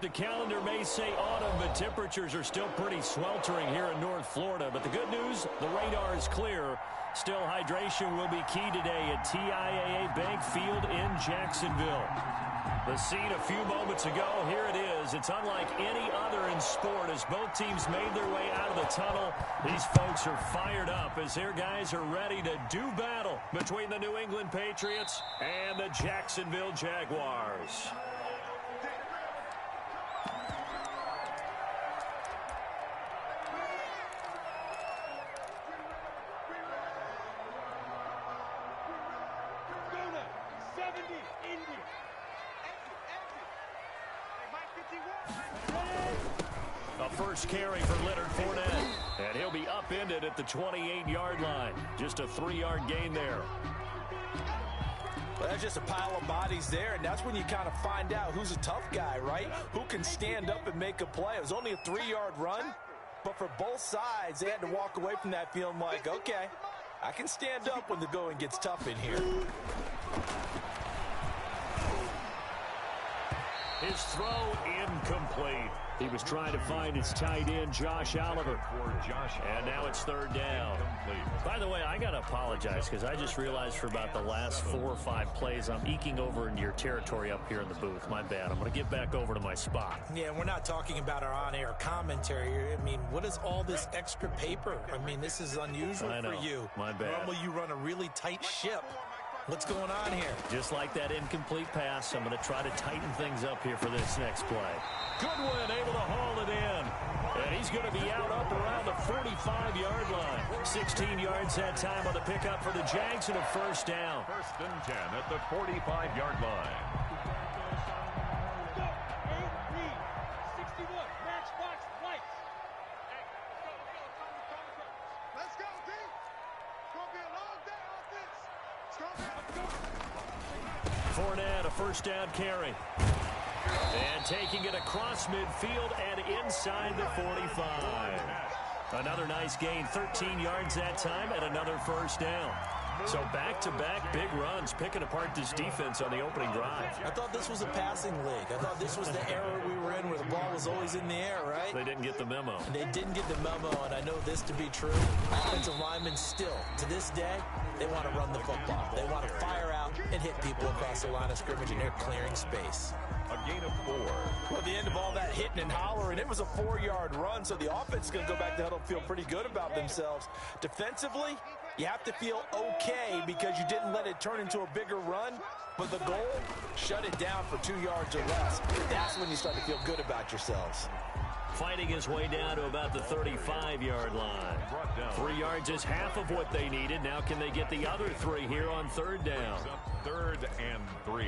The calendar may say autumn, but temperatures are still pretty sweltering here in North Florida. But the good news, the radar is clear. Still, hydration will be key today at TIAA Bank Field in Jacksonville. The scene a few moments ago, here it is. It's unlike any other in sport as both teams made their way out of the tunnel. These folks are fired up as their guys are ready to do battle between the New England Patriots and the Jacksonville Jaguars. A first carry for Leonard Fournette, and he'll be upended at the 28-yard line. Just a 3-yard gain there. Well, that's just a pile of bodies there, and that's when you kind of find out who's a tough guy, right? Who can stand up and make a play. It was only a 3-yard run, but for both sides, they had to walk away from that feeling like, okay, I can stand up when the going gets tough in here. His throw incomplete. He was trying to find his tight end, Josh Oliver. And now it's third down. By the way, I got to apologize because I just realized for about the last 4 or 5 plays, I'm eking over into your territory up here in the booth. My bad. I'm going to get back over to my spot. Yeah, we're not talking about our on-air commentary. I mean, what is all this extra paper? I mean, this is unusual for you. My bad. Normally you run a really tight ship. What's going on here? Just like that incomplete pass, I'm going to try to tighten things up here for this next play. Goodwin able to haul it in. And he's going to be out up around the 45-yard line. 16 yards that time on the pickup for the Jags and a first down. 1st and 10 at the 45-yard line. Fournette, a first down carry. And taking it across midfield and inside the 45. Another nice gain, 13 yards that time, and another first down. So back-to-back big runs, picking apart this defense on the opening drive. I thought this was a passing league. I thought this was the era we were in where the ball was always in the air, right? They didn't get the memo. They didn't get the memo, and I know this to be true. Offensive linemen still, to this day, they want to run the football. They want to fire out and hit people across the line of scrimmage, and they're clearing space. A gain of 4. Well, at the end of all that hitting and hollering, it was a 4-yard run, so the offense is going to go back to huddle and feel pretty good about themselves. Defensively, you have to feel okay because you didn't let it turn into a bigger run, but the goal, shut it down for 2 yards or less. That's when you start to feel good about yourselves. Fighting his way down to about the 35-yard line. 3 yards is half of what they needed. Now can they get the other 3 here on third down? 3rd and 3.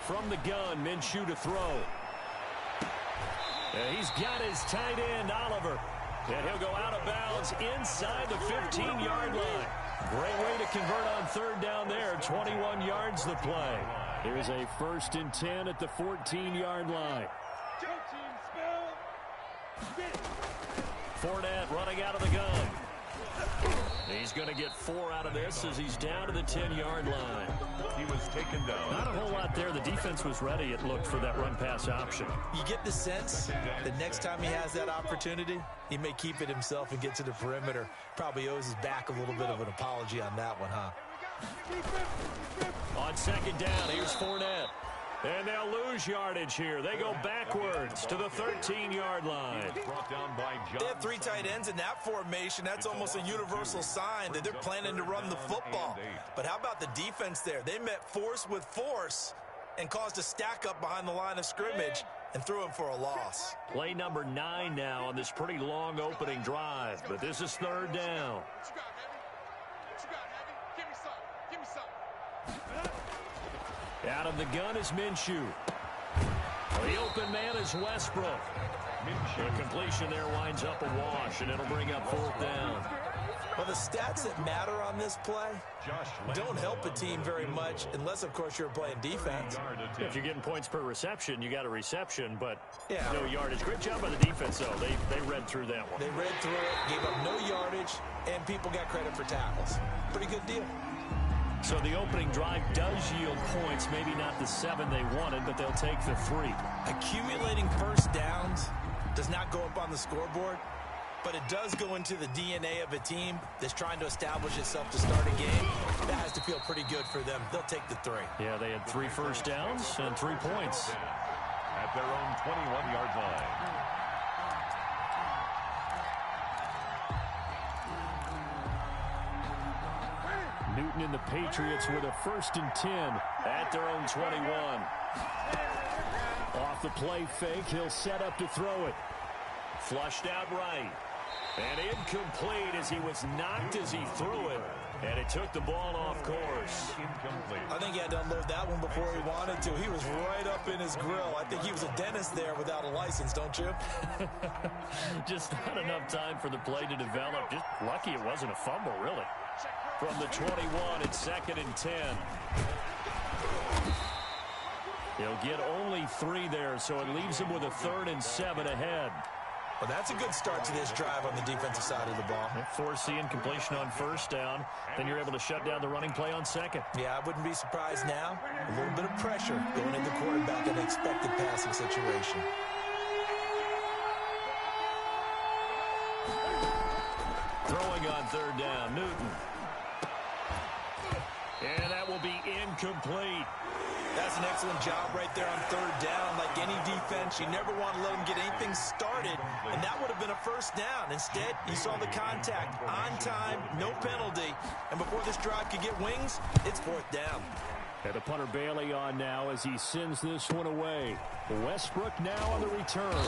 From the gun, Minshew to throw. And he's got his tight end, Oliver. And he'll go out of bounds inside the 15-yard line. Great way to convert on third down there. 21 yards the play. Here's a 1st and 10 at the 14-yard line. Fournette running out of the gun. He's going to get 4 out of this as he's down to the 10-yard line. He was taken down. Not a whole lot there. The defense was ready, it looked, for that run-pass option. You get the sense that next time he has that opportunity, he may keep it himself and get to the perimeter. Probably owes his back a little bit of an apology on that one, huh? On second down, here's Fournette. And they'll lose yardage here. They go backwards to the 13-yard line. Brought down by John. They have 3 tight ends in that formation. That's almost a universal sign that they're planning to run the football. But how about the defense there? They met force with force and caused a stack up behind the line of scrimmage and threw him for a loss. Play number 9 now on this pretty long opening drive. But this is third down. Out of the gun is Minshew. The open man is Westbrook. The completion there winds up a wash, and it'll bring up 4th down. Well, the stats that matter on this play don't help a team very much unless, of course, you're playing defense. If you're getting points per reception, you got a reception, but yeah, no yardage. Great job by the defense, though. They read through that one. They read through it, gave up no yardage, and people got credit for tackles. Pretty good deal. So the opening drive does yield points, maybe not the 7 they wanted, but they'll take the 3. Accumulating first downs does not go up on the scoreboard, but it does go into the DNA of a team that's trying to establish itself to start a game. That has to feel pretty good for them. They'll take the 3. Yeah, they had 3 first downs and 3 points. At their own 21-yard line. Newton and the Patriots with a 1st and 10 at their own 21. Off the play fake, he'll set up to throw it. Flushed out right. And incomplete as he was knocked as he threw it. And it took the ball off course. Incomplete. I think he had to unload that one before he wanted to. He was right up in his grill. I think he was a dentist there without a license, don't you? Just not enough time for the play to develop. Just lucky it wasn't a fumble, really. From the 21, it's 2nd and 10. He'll get only 3 there, so it leaves him with a 3rd and 7 ahead. Well, that's a good start to this drive on the defensive side of the ball. Force the incompletion on 1st down. Then you're able to shut down the running play on 2nd. Yeah, I wouldn't be surprised now. A little bit of pressure going into quarterback in an expected passing situation. Throwing on 3rd down, Newton. And that will be incomplete. That's an excellent job right there on 3rd down. Like any defense, you never want to let them get anything started, and that would have been a 1st down. Instead, you saw the contact on time, no penalty, and before this drive could get wings, it's 4th down. And the punter Bailey on now as he sends this one away. Westbrook now on the return.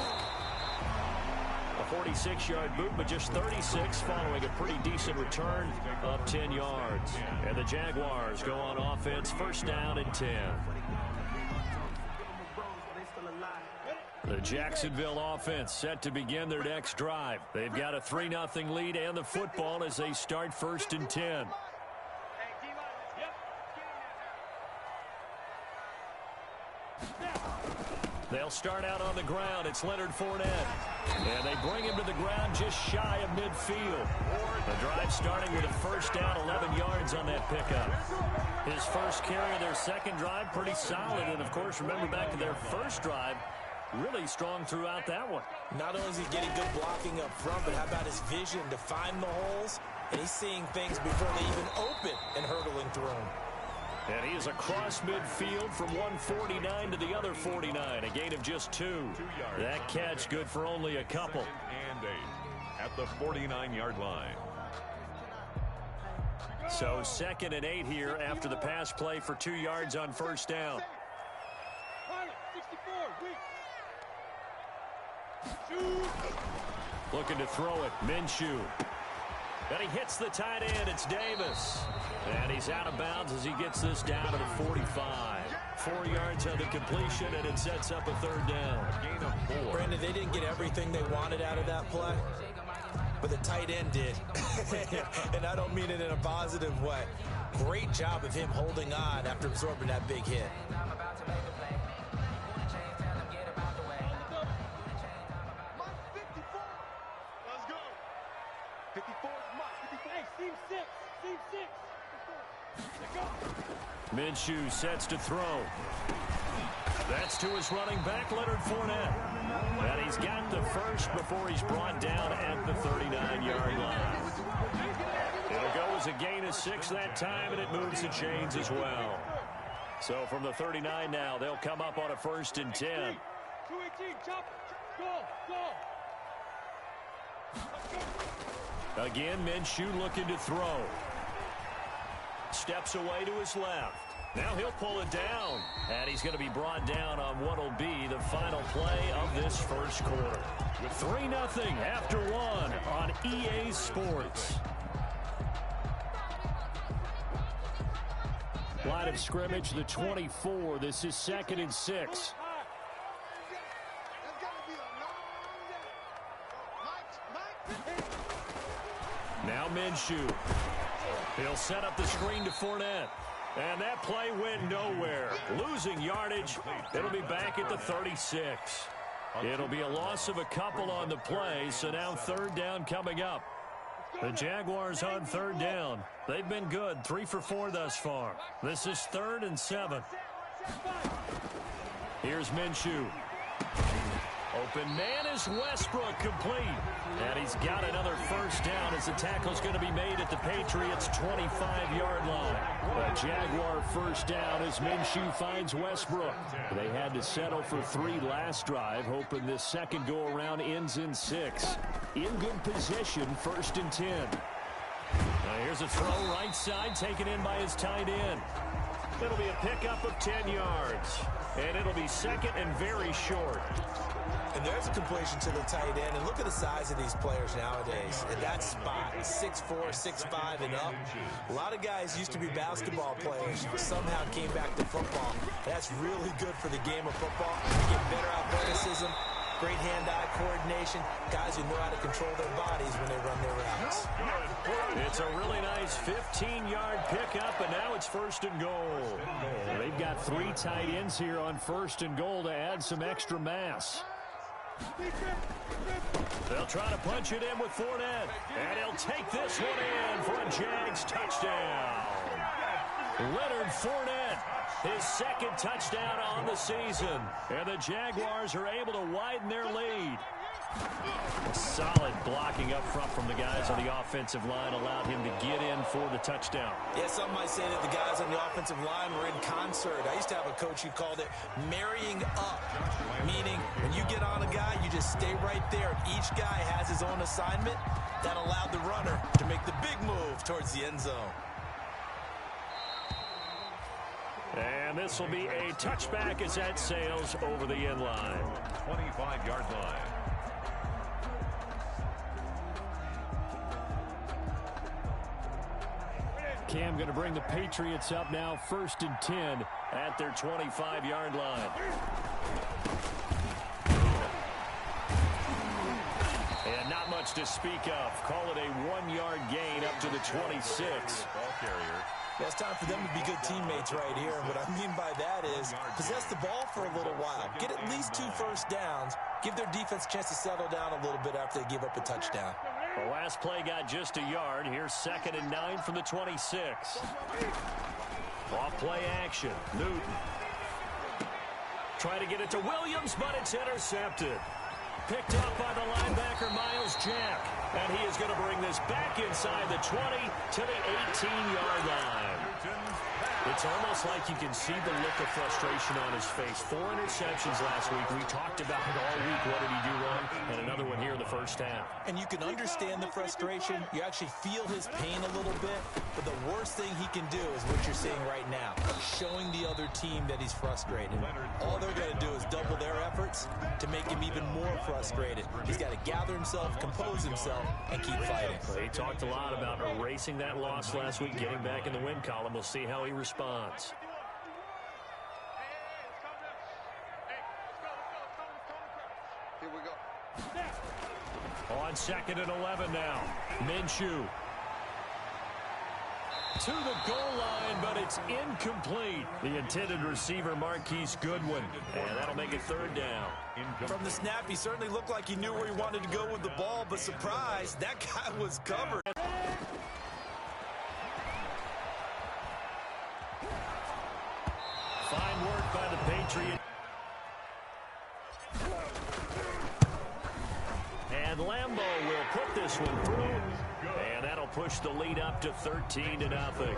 A 46-yard boot, but just 36 following a pretty decent return of 10 yards. And the Jaguars go on offense, 1st down and 10. The Jacksonville offense set to begin their next drive. They've got a 3-0 lead and the football as they start 1st and 10. They'll start out on the ground. It's Leonard Fournette. And they bring him to the ground just shy of midfield. The drive starting with a 1st down, 11 yards on that pickup. His first carry of their 2nd drive, pretty solid. And, of course, remember back to their 1st drive, really strong throughout that one. Not only is he getting good blocking up front, but how about his vision to find the holes? And he's seeing things before they even open and hurtling through them. And he is across midfield from one 49 to the other 49. A gain of just 2. That catch good for only a couple. And 8 at the 49-yard line. So 2nd and 8 here after the pass play for 2 yards on 1st down. Looking to throw it. Minshew. And he hits the tight end. It's Davis. And he's out of bounds as he gets this down to the 45. 4 yards on the completion, and it sets up a 3rd down. A gain of 4. Brandon, they didn't get everything they wanted out of that play, but the tight end did. And I don't mean it in a positive way. Great job of him holding on after absorbing that big hit. Minshew sets to throw. That's to his running back, Leonard Fournette. And he's got the first before he's brought down at the 39-yard line. It'll go as a gain of 6 that time, and it moves the chains as well. So from the 39 now, they'll come up on a 1st and 10. 218, chop, go. Again, Minshew looking to throw. Steps away to his left. Now he'll pull it down. And he's going to be brought down on what will be the final play of this 1st quarter. With 3-0 after 1 on EA Sports. Line of scrimmage, the 24. This is 2nd and 6. Now Minshew. He'll set up the screen to Fournette. And that play went nowhere. Losing yardage. It'll be back at the 36. It'll be a loss of a couple on the play, so now third down coming up. The Jaguars on third down. They've been good, 3 for 4 thus far. This is 3rd and 7. Here's Minshew. Open man is Westbrook, complete. And he's got another first down as the tackle's going to be made at the Patriots' 25-yard line. A Jaguar first down as Minshew finds Westbrook. They had to settle for 3 last drive, hoping this second go-around ends in 6. In good position, 1st and 10. Now here's a throw right side, taken in by his tight end. It'll be a pickup of 10 yards. And it'll be 2nd and very short. And there's a completion to the tight end. And look at the size of these players nowadays. At that spot, 6'4", 6'5", and up. A lot of guys used to be basketball players who somehow came back to football. That's really good for the game of football. You get better athleticism, great hand-eye coordination. Guys who know how to control their bodies when they run their routes. It's a really nice 15-yard pickup, and now it's 1st and goal. They've got 3 tight ends here on 1st and goal to add some extra mass. They'll try to punch it in with Fournette, and he'll take this one in for a Jags touchdown. Leonard Fournette, his 2nd touchdown on the season, and the Jaguars are able to widen their lead. Solid blocking up front from the guys on the offensive line allowed him to get in for the touchdown. Yeah, some might say that the guys on the offensive line were in concert. I used to have a coach who called it marrying up, meaning when you get on a guy, you just stay right there. Each guy has his own assignment. That allowed the runner to make the big move towards the end zone. And this will be a touchback as that sails over the end line. 25-yard line. Cam going to bring the Patriots up now, 1st and 10 at their 25-yard line. And not much to speak of. Call it a 1-yard gain up to the 26. Ball carrier. Yeah, it's time for them to be good teammates right here. And what I mean by that is possess the ball for a little while. Get at least 2 first downs. Give their defense a chance to settle down a little bit after they give up a touchdown. The last play got just a yard. Here's 2nd and 9 from the 26. Off play action. Newton. Trying to get it to Williams, but it's intercepted. Picked up by the linebacker, Miles Jack. And he is going to bring this back inside the 20 to the 18-yard line. It's almost like you can see the look of frustration on his face. 4 interceptions last week. We talked about it all week. What did he do wrong? And another one here in the first half. And you can understand the frustration. You actually feel his pain a little bit. But the worst thing he can do is what you're seeing right now, showing the other team that he's frustrated. All they're going to do is double their efforts to make him even more frustrated. He's got to gather himself, compose himself, and keep fighting. He talked a lot about erasing that loss last week, getting back in the win column. We'll see how he responds. Here we go. On 2nd and 11 now. Minshew. To the goal line, but it's incomplete. The intended receiver, Marquise Goodwin. And that'll make it 3rd down. From the snap, he certainly looked like he knew where he wanted to go with the ball, but surprise, that guy was covered. Fine work by the Patriots. And Lambeau will put this one through. And that'll push the lead up to 13-0. The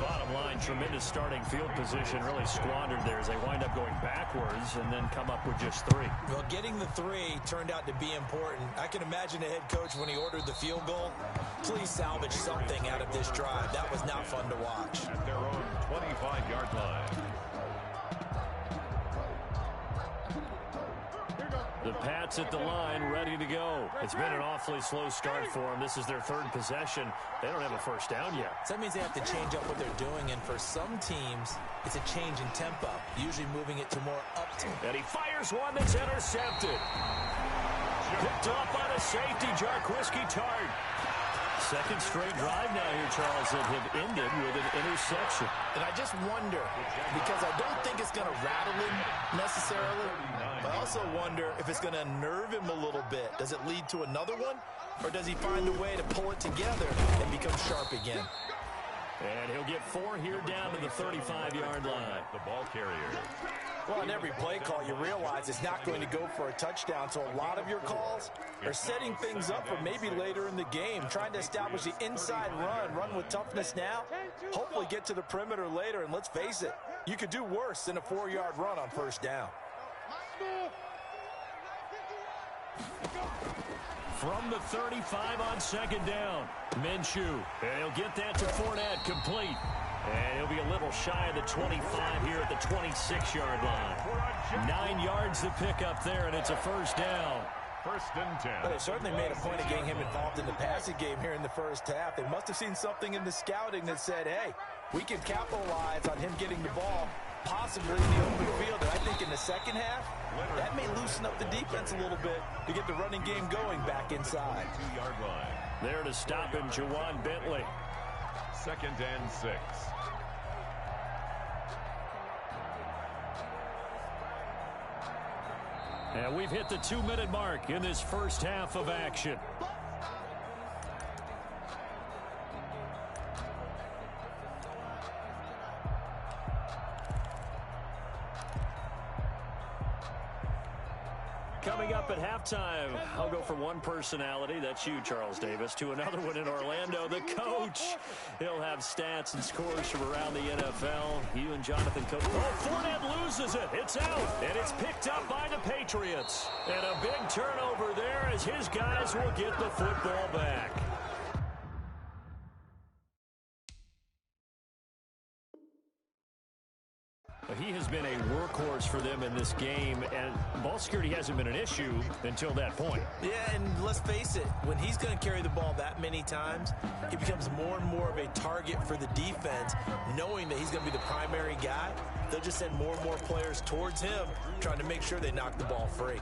bottom line, tremendous starting field position, really squandered there as they wind up going backwards and then come up with just 3. Well, getting the 3 turned out to be important. I can imagine the head coach when he ordered the field goal. Please salvage something out of this drive. That was not fun to watch. At their own 25-yard line. The Pats at the line, ready to go. It's been an awfully slow start for them. This is their 3rd possession. They don't have a first down yet. So that means they have to change up what they're doing, and for some teams, it's a change in tempo, usually moving it to more up-tempo. And he fires one that's intercepted. Picked off by the safety, Jarquiski Tart. Second straight drive now here, Charles, that have ended with an interception. And I just wonder, because I don't think it's going to rattle him necessarily, but I also wonder if it's going to unnerve him a little bit. Does it lead to another one, or does he find a way to pull it together and become sharp again? And he'll get 4 here down to the 35-yard line. The ball carrier. Well, in every play call, you realize it's not going to go for a touchdown, so a lot of your calls are setting things up for maybe later in the game, trying to establish the inside run with toughness now, hopefully get to the perimeter later, and let's face it, you could do worse than a 4-yard run on first down. From the 35 on second down, Minshew, and he'll get that to Fournette, complete. And he'll be a little shy of the 25 here at the 26-yard line. 9 yards to pick up there, and it's a first down. First and 10. Well, they certainly made a point of getting him involved in the passing game here in the first half. They must have seen something in the scouting that said, hey, we can capitalize on him getting the ball, possibly in the open field. And I think in the second half, that may loosen up the defense a little bit to get the running game going back inside. 2-yard line. There to stop him, Jawan Bentley. Second and 6. And we've hit the 2-minute mark in this first half of action. Coming up at halftime, I'll go from one personality, that's you, Charles Davis, to another one in Orlando, the coach. He'll have stats and scores from around the NFL. You and Jonathan Coach. Oh, Fournette loses it. It's out, and it's picked up by the Patriots. And a big turnover there as his guys will get the football back. He has been a workhorse for them in this game, and ball security hasn't been an issue until that point. Yeah, and let's face it, when he's going to carry the ball that many times, he becomes more and more of a target for the defense, knowing that he's going to be the primary guy. They'll just send more and more players towards him, trying to make sure they knock the ball free.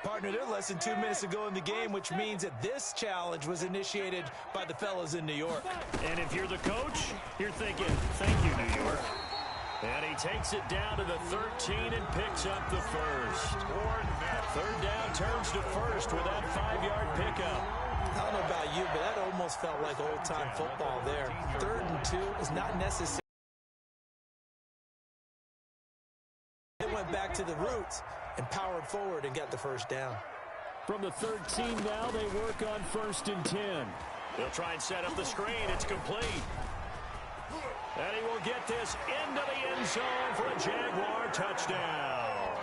Partner, they're less than 2 minutes to go in the game, which means that this challenge was initiated by the fellas in New York. And if you're the coach, you're thinking, thank you, New York. And he takes it down to the 13 and picks up the first. Third down turns to first with that 5-yard pickup. I don't know about you, but that almost felt like old-time football there. 3rd and 2 is not necessary. They went back to the roots and powered forward and got the first down. From the 13 now, they work on 1st and 10. They'll try and set up the screen. It's complete. And he will get this into the end zone for a Jaguar touchdown.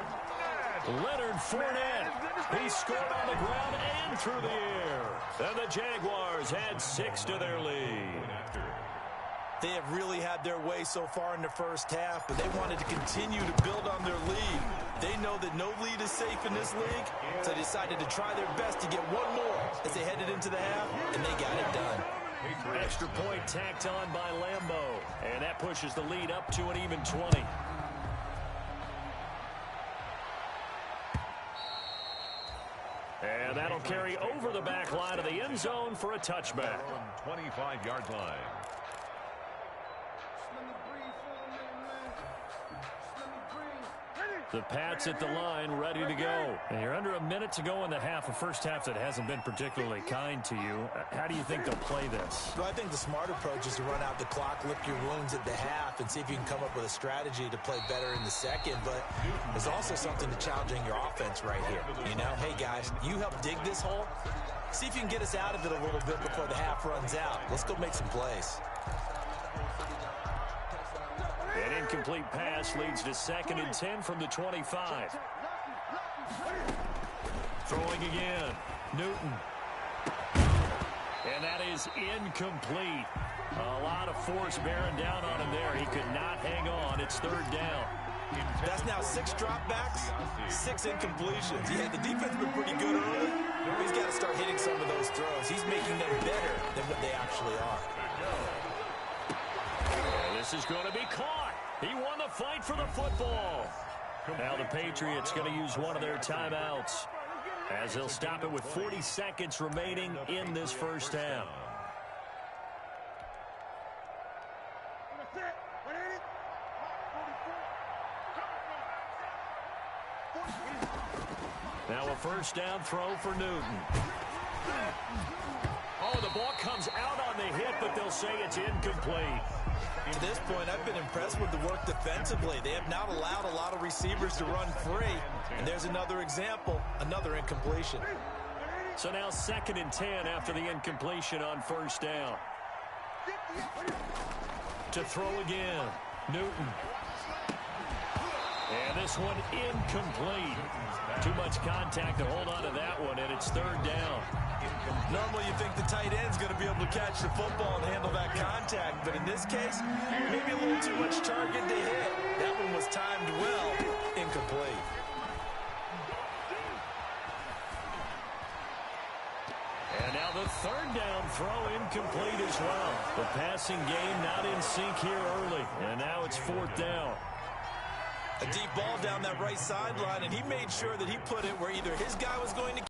Leonard Fournette. He scored on the ground and through the air. And the Jaguars add 6 to their lead. They have really had their way so far in the first half, but they wanted to continue to build on their lead. They know that no lead is safe in this league, so they decided to try their best to get one more as they headed into the half, and they got it done. Extra point tacked on by Lambo, and that pushes the lead up to an even 20. And that'll carry over the back line of the end zone for a touchback. 25-yard line. The Pats at the line, ready to go. And you're under a minute to go in the half, a first half that hasn't been particularly kind to you. How do you think they'll play this? Well, I think the smart approach is to run out the clock, lick your wounds at the half, and see if you can come up with a strategy to play better in the second. But there's also something to challenging your offense right here. You know, hey, guys, you help dig this hole. See if you can get us out of it a little bit before the half runs out. Let's go make some plays. An incomplete pass leads to 2nd and 10 from the 25. Throwing again. Newton. And that is incomplete. A lot of force bearing down on him there. He could not hang on. It's 3rd down. That's now 6 dropbacks, 6 incompletions. Yeah, the defense has been pretty good early. He's got to start hitting some of those throws. He's making them better than what they actually are. And this is going to be caught. He won the fight for the football. Now the Patriots going to use one of their timeouts as they'll stop it with 40 seconds remaining in this first half. Now a first down throw for Newton. Oh, the ball comes out on the hit, but they'll say it's incomplete. To this point, I've been impressed with the work defensively. They have not allowed a lot of receivers to run free. And there's another example, another incompletion. So now 2nd and 10 after the incompletion on first down. To throw again, Newton. And this one incomplete. Too much contact to hold on to that one, and it's 3rd down. Normally you think the tight end's going to be able to catch the football and handle that contact, but in this case, maybe a little too much target to hit. That one was timed well, incomplete. And now the 3rd down throw incomplete as well. The passing game not in sync here early, and now it's 4th down. A deep ball down that right sideline, and he made sure that he put it where either his guy was going to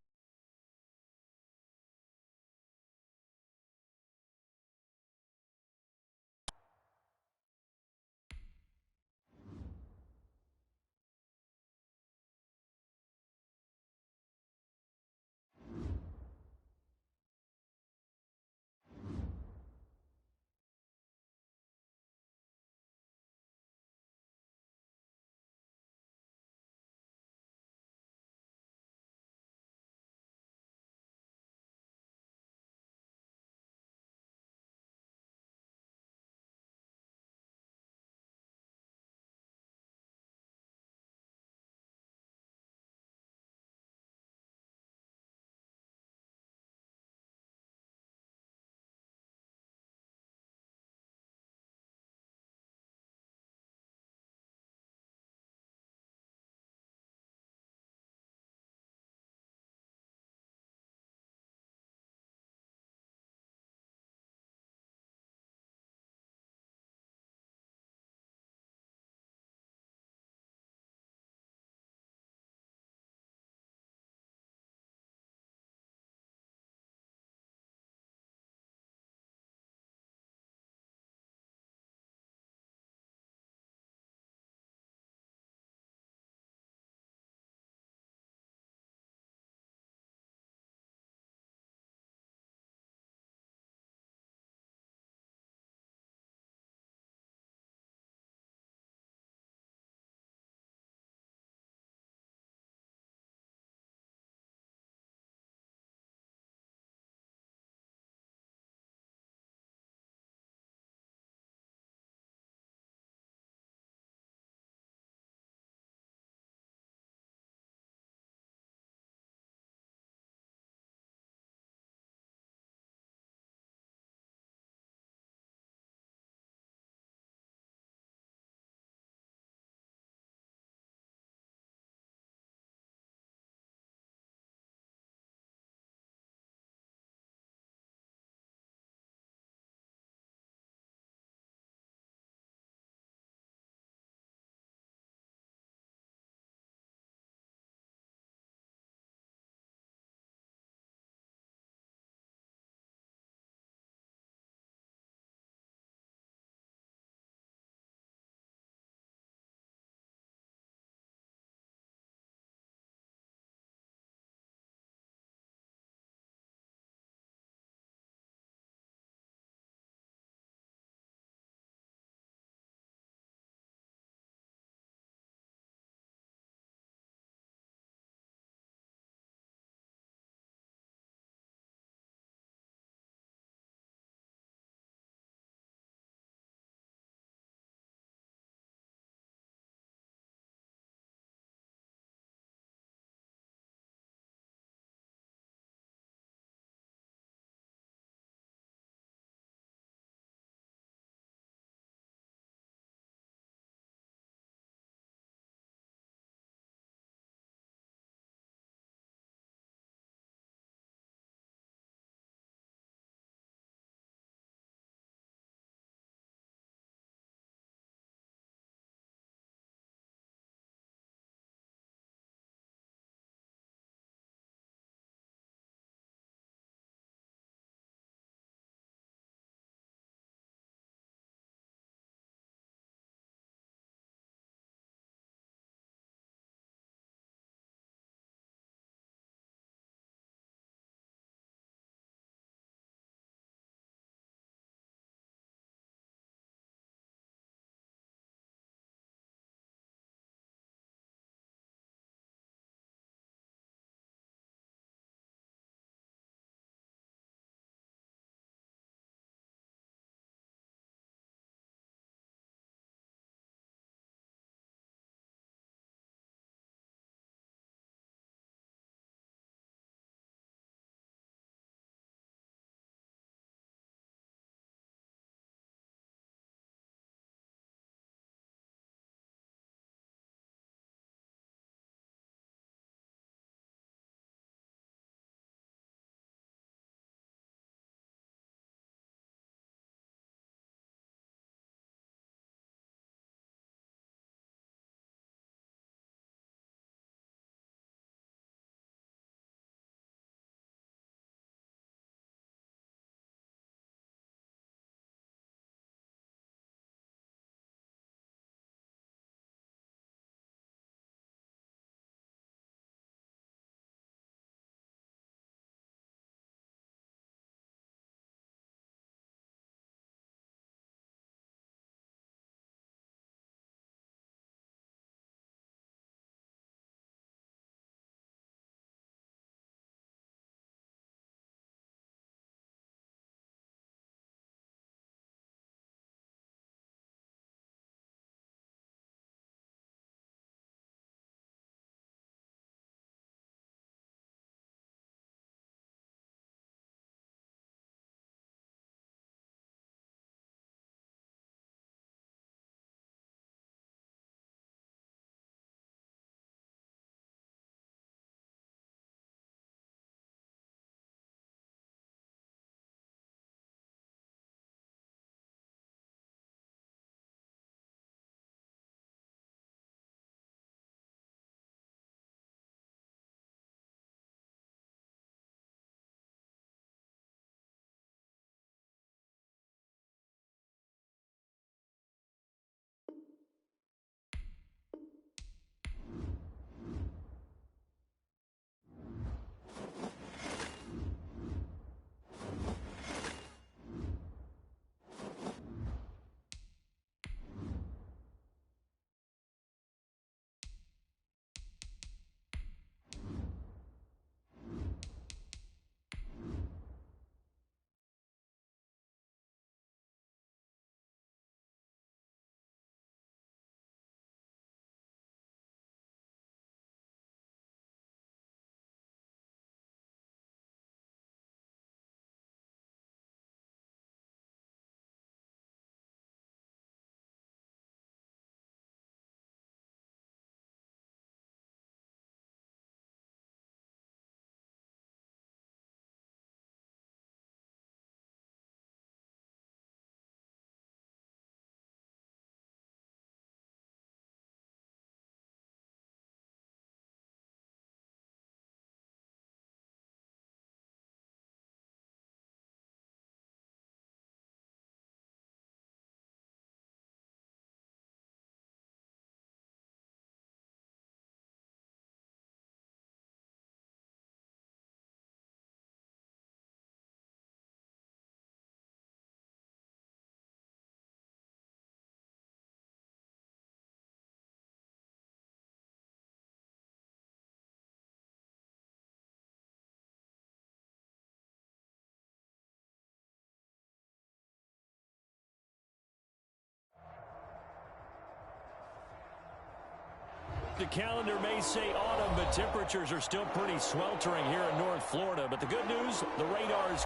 The calendar may say autumn, but temperatures are still pretty sweltering here in North Florida. But the good news, the radar's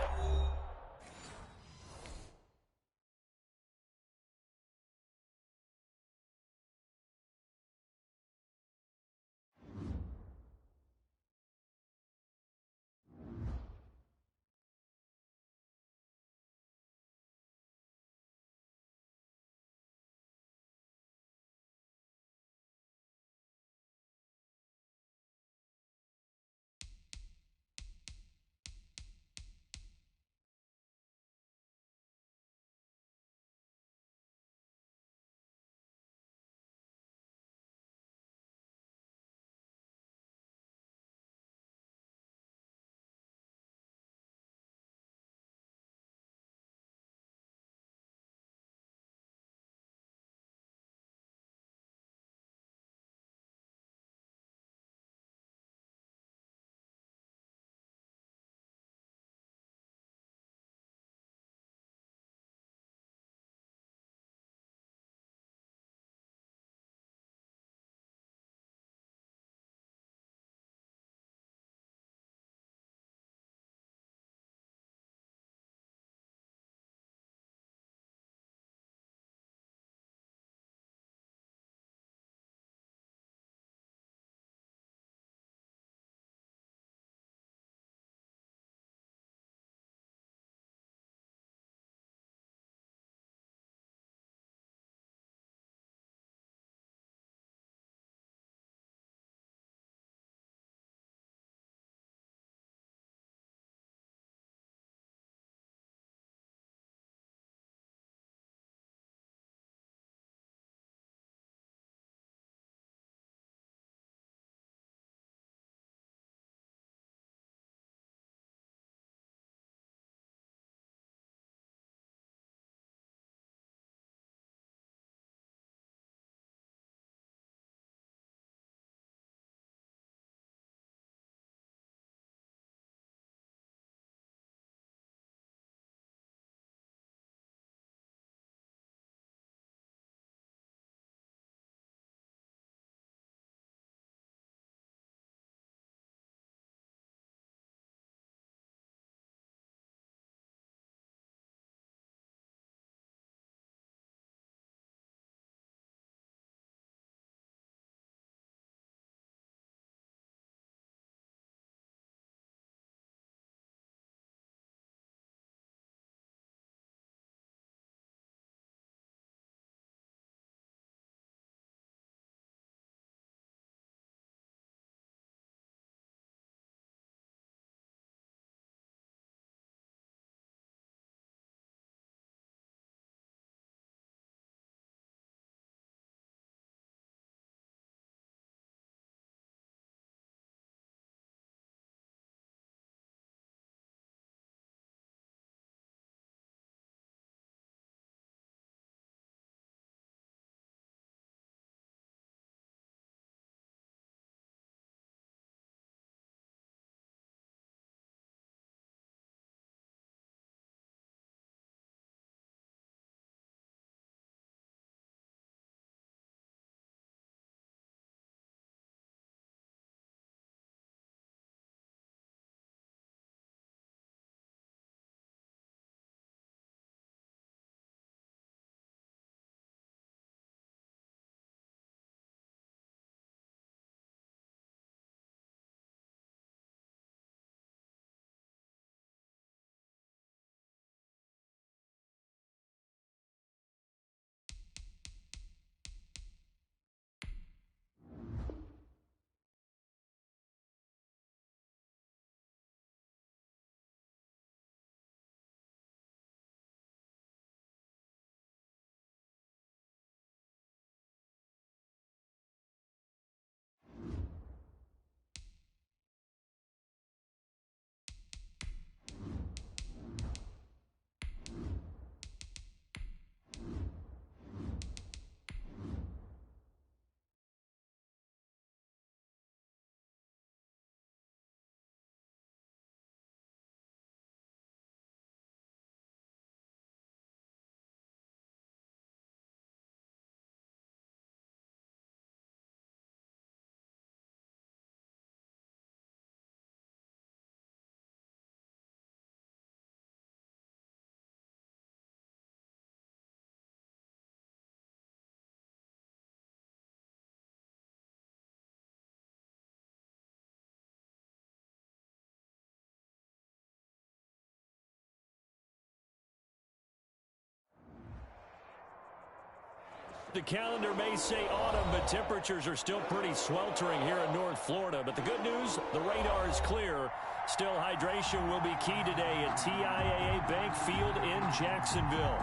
The calendar may say autumn, but temperatures are still pretty sweltering here in North Florida. But the good news, the radar is clear. Still, hydration will be key today at TIAA Bank Field in Jacksonville.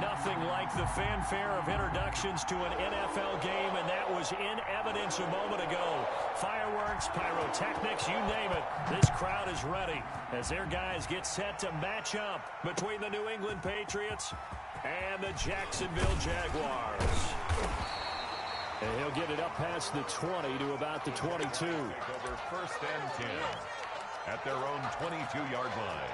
Nothing like the fanfare of introductions to an NFL game, and that was in evidence a moment ago. Fireworks, pyrotechnics, you name it. This crowd is ready as their guys get set to match up between the New England Patriots and the Jacksonville Jaguars. And he'll get it up past the 20 to about the 22. Over 1st and 10 at their own 22-yard line.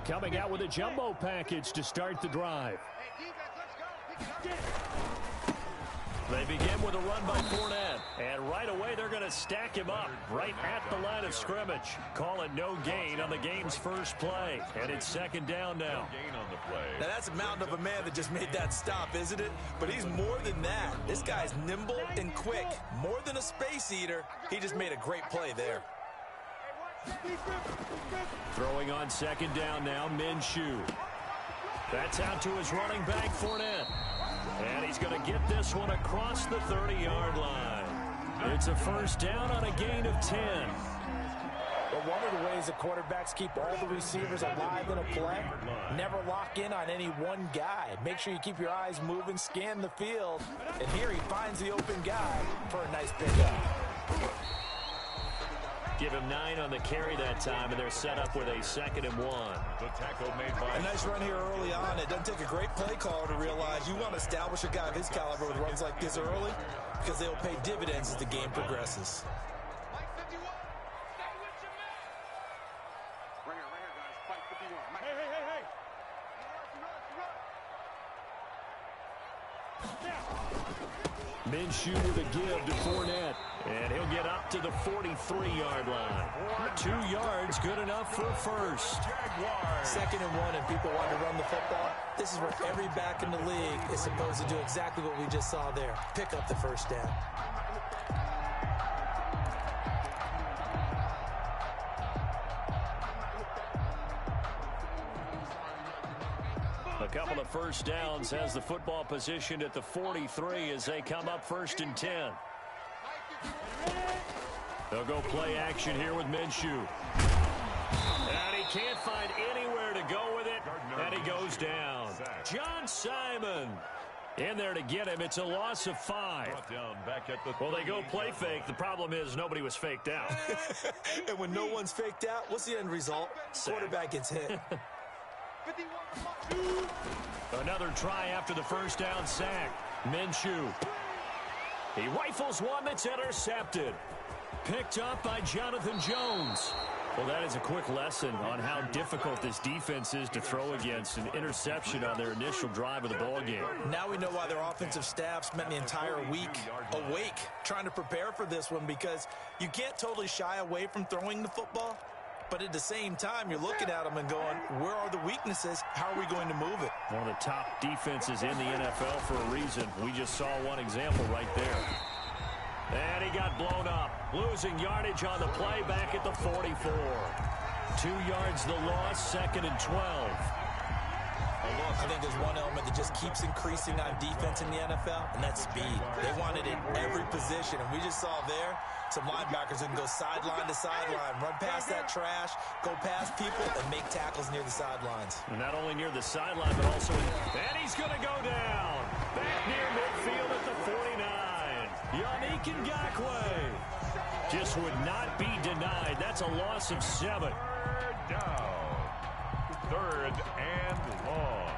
Coming out with a jumbo package to start the drive. They begin with a run by Fournette. And right away, they're going to stack him up right at the line of scrimmage. Call it no gain on the game's first play. And it's 2nd down now. No gain on the play. Now, that's a mountain of a man that just made that stop, isn't it? But he's more than that. This guy's nimble and quick. More than a space eater. He just made a great play there. Throwing on 2nd down now, Minshew. That's out to his running back, Fournette. And he's going to get this one across the 30-yard line. It's a 1st down on a gain of 10. But one of the ways the quarterbacks keep all the receivers alive in a play, never lock in on any one guy. Make sure you keep your eyes moving, scan the field, and here he finds the open guy for a nice pickup. Give him 9 on the carry that time, and they're set up with a 2nd and 1. The tackle made by a nice run here early on. It doesn't take a great play caller to realize you want to establish a guy of his caliber with runs like this early because they will pay dividends as the game progresses. Minshew with a give to Fournette. And he'll get up to the 43-yard line. 2 yards, good enough for a first. 2nd and 1, and people want to run the football. This is where every back in the league is supposed to do exactly what we just saw there. Pick up the 1st down. A couple of 1st downs has the football positioned at the 43 as they come up 1st and 10. They'll go play action here with Minshew. And he can't find anywhere to go with it, and he goes down. John Simon in there to get him. It's a loss of 5. Well, they go play fake. The problem is nobody was faked out. And when no one's faked out, what's the end result? Quarterback gets hit. Another try after the 1st down sack. Minshew. He rifles one that's intercepted. Picked up by Jonathan Jones. Well, that is a quick lesson on how difficult this defense is to throw against. An interception on their initial drive of the ball game. Now we know why their offensive staff spent the entire week awake trying to prepare for this one, because you can't totally shy away from throwing the football. But at the same time, you're looking at them and going, where are the weaknesses? How are we going to move it? One of the top defenses in the NFL for a reason. We just saw one example right there. And he got blown up. Losing yardage on the play back at the 44. 2 yards the loss, 2nd and 12. I think there's one element that just keeps increasing on defense in the NFL, and that's speed. They want it in every position, and we just saw there some linebackers who can go sideline to sideline, run past that trash, go past people, and make tackles near the sidelines. And not only near the sideline, but also and he's going to go down. Back near midfield at the 49. Yannick Ngakoue just would not be denied. That's a loss of 7. 3rd down. 3rd and long.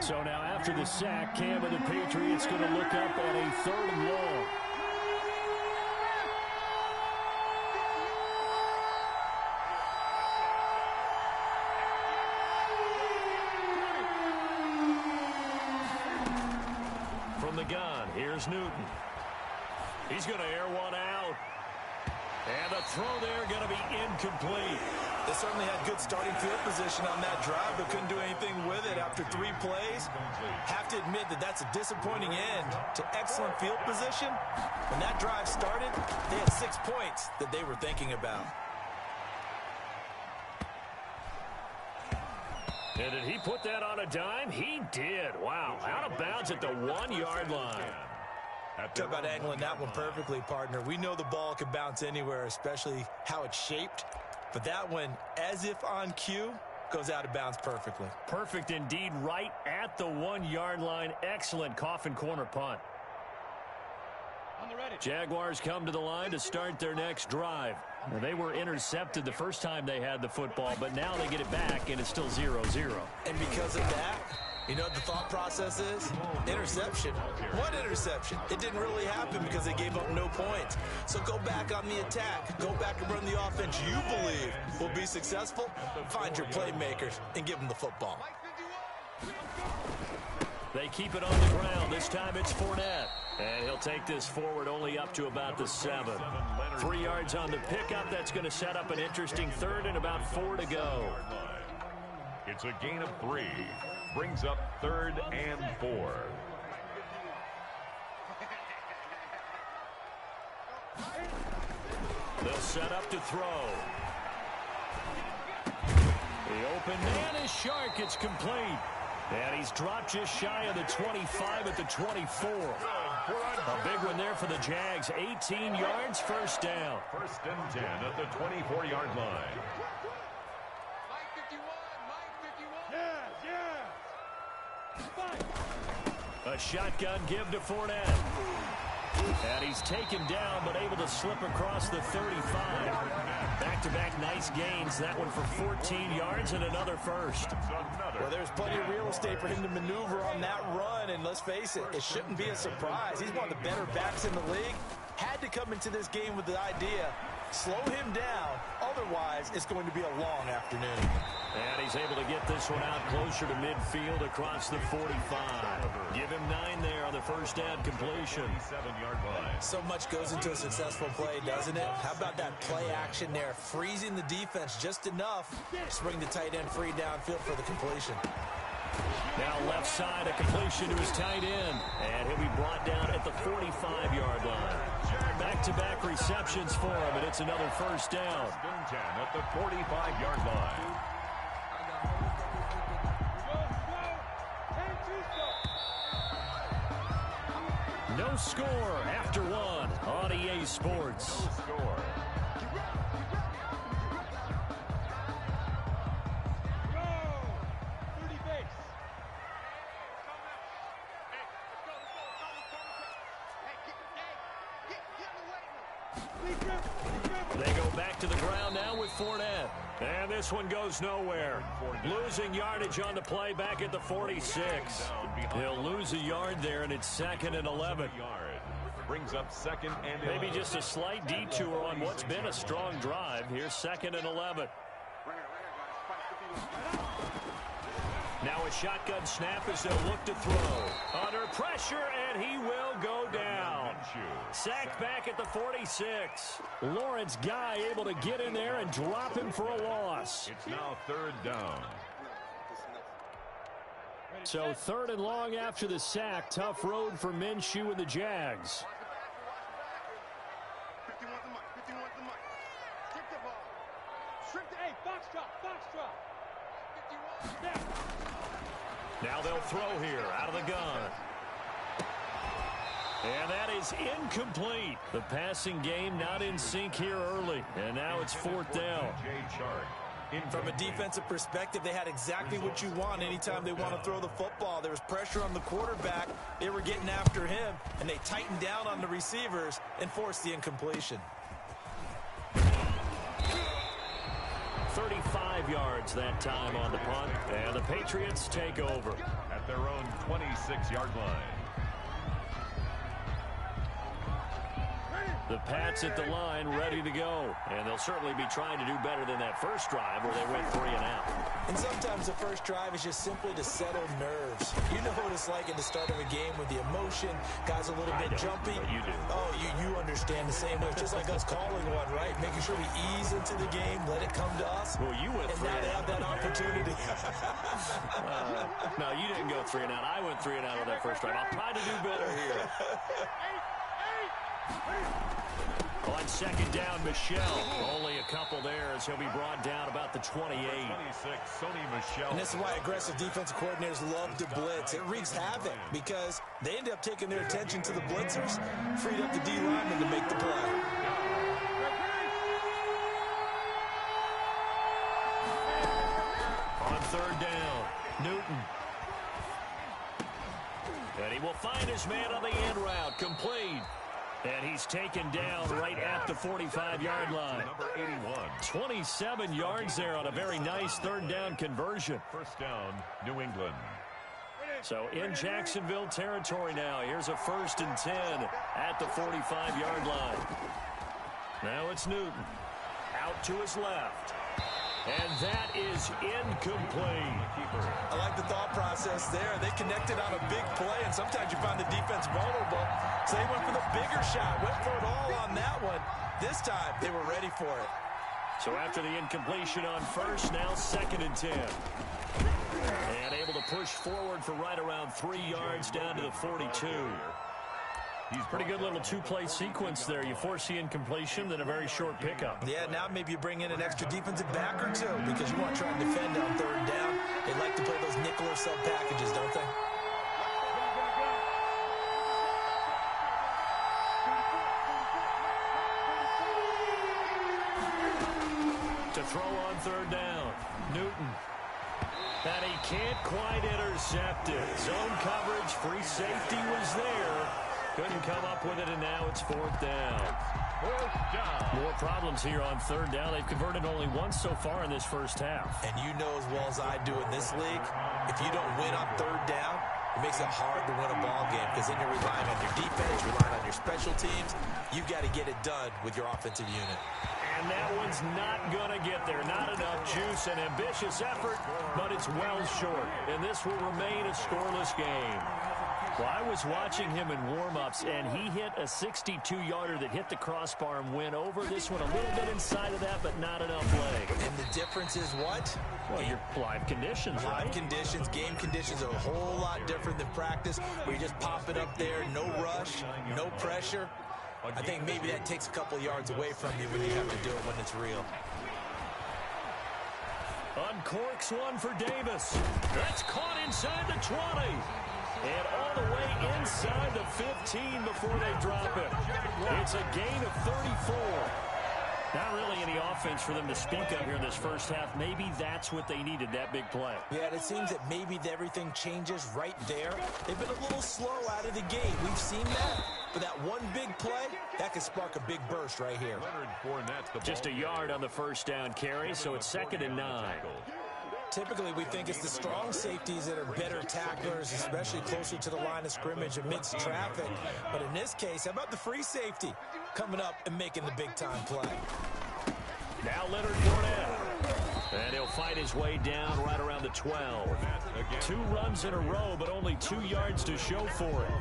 So now after the sack, Cam of the Patriots going to look up at a 3rd and long. From the gun, here's Newton. He's going to air one out. And the throw there going to be incomplete. They certainly had good starting field position on that drive, but couldn't do anything with it after 3 plays. Have to admit that that's a disappointing end to excellent field position. When that drive started, they had 6 points that they were thinking about. And did he put that on a dime? He did. Wow. Out of bounds at the 1-yard line. Talk about angling that one perfectly, partner. We know the ball can bounce anywhere, especially how it's shaped. But that one, as if on cue, goes out of bounds perfectly. Perfect indeed, right at the 1-yard line. Excellent coffin corner punt. Jaguars come to the line to start their next drive. Now, they were intercepted the first time they had the football, but now they get it back, and it's still 0-0. And because of that, you know what the thought process is? Interception. What interception? It didn't really happen because they gave up no points. So go back on the attack. Go back and run the offense you believe will be successful. Find your playmakers and give them the football. They keep it on the ground. This time it's Fournette. And he'll take this forward only up to about the 7. 3 yards on the pickup. That's going to set up an interesting 3rd and about 4 to go. It's a gain of 3. Brings up 3rd and 4. They'll set up to throw. The open man is Shark. It's complete. And he's dropped just shy of the 25 at the 24. A big one there for the Jags. 18 yards, first down. 1st and 10 at the 24-yard line. A shotgun give to Fournette. And he's taken down, but able to slip across the 35. Back-to-back nice gains. That one for 14 yards and another first. Well, there's plenty of real estate for him to maneuver on that run. And let's face it, it shouldn't be a surprise. He's one of the better backs in the league. Had to come into this game with the idea, slow him down. Otherwise, it's going to be a long afternoon. And he's able to get this one out closer to midfield across the 45. Give him 9 there on the first down completion. 7-yard line. So much goes into a successful play, doesn't it? How about that play action there? Freezing the defense just enough to bring the tight end free downfield for the completion. Now left side, a completion to his tight end. And he'll be brought down at the 45-yard line. Back-to-back receptions for him, and it's another first down. 1st and 10 at the 45-yard line. No score after 1 on EA Sports. No score. They go back to the ground now with Fournette. And this one goes nowhere. Losing yardage on the play back at the 46. He'll lose a yard there, and it's 2nd and 11. Brings up 2nd and 11. Maybe just a slight detour on what's been a strong drive. Here's 2nd and 11. Now a shotgun snap as they'll look to throw. Under pressure, and he will go down. Sacked back at the 46. Lawrence Guy able to get in there and drop him for a loss. It's now 3rd down. So 3rd and long after the sack. Tough road for Minshew and the Jags. Now they'll throw here out of the gun. And that is incomplete. The passing game not in sync here early. And now it's 4th down. From a defensive perspective, they had exactly what you want anytime they want to throw the football. There was pressure on the quarterback. They were getting after him, and they tightened down on the receivers and forced the incompletion. 35 yards that time on the punt. And the Patriots take over. At their own 26-yard line. The Pats at the line, ready to go. And they'll certainly be trying to do better than that first drive where they went 3 and out. And sometimes the first drive is just simply to settle nerves. You know what it's like at the start of a game with the emotion, guys a little bit jumpy. You do. Oh, you understand the same way. It's just like us calling one, right? Making sure we ease into the game, let it come to us. Well, you went and 3 now and they out. have that opportunity. No, you didn't go 3 and out. I went 3 and out on that first drive. I'll try to do better here. On second down, Michelle. Only a couple there as he'll be brought down about the 28. 26, Sony Michel. And this is why aggressive defensive coordinators love to blitz. It wreaks havoc because they end up taking their attention to the blitzers, freed up the D lineman to make the play. On third down, Newton. And he will find his man on the end route, complete. And he's taken down right at the 45-yard line. Number 81. 27 yards there on a very nice third down conversion. First down, New England. So in Jacksonville territory now. Here's a 1st and 10 at the 45-yard line. Now it's Newton. Out to his left. And that is incomplete. I like the thought process there. They connected on a big play, and sometimes you find the defense vulnerable. So they went for the bigger shot, went for it all on that one. This time, they were ready for it. So after the incompletion on first, now 2nd and 10. And able to push forward for right around 3 yards down to the 42. Pretty good little two-play sequence there. You force the incompletion, then a very short pickup. Yeah, now maybe you bring in an extra defensive back or two because you want to try and defend on third down. They like to play those nickel or sub packages, don't they? To throw on third down, Newton. And he can't quite intercept it. Zone coverage, free safety was there. Couldn't come up with it, and now it's 4th down. 4th down. More problems here on third down. They've converted only once so far in this first half. And you know as well as I do in this league, if you don't win on third down, it makes it hard to win a ball game because then you're relying on your defense, relying on your special teams. You've got to get it done with your offensive unit. And that one's not going to get there. Not enough juice and ambitious effort, but it's well short. And this will remain a scoreless game. Well, I was watching him in warm-ups, and he hit a 62-yarder that hit the crossbar and went over. This one a little bit inside of that, but not enough leg. And the difference is what? Well, your live conditions, right? Live conditions, game conditions are a whole lot different than practice, where you just pop it up there, no rush, no pressure. I think maybe that takes a couple yards away from you when you have to do it when it's real. Uncorks one for Davis. That's caught inside the 20. And all the way inside the 15 before they drop it. It's a gain of 34. Not really any offense for them to speak of here in this first half. Maybe that's what they needed, that big play. Yeah, it seems that maybe everything changes right there. They've been a little slow out of the gate. We've seen that. But that one big play, that could spark a big burst right here. Just a yard on the first down carry, so it's 2nd and 9. Typically, we think it's the strong safeties that are better tacklers, especially closer to the line of scrimmage amidst traffic. But in this case, how about the free safety coming up and making the big-time play? Now Leonard Fournette. And he'll fight his way down right around the 12. 2 runs in a row, but only 2 yards to show for it.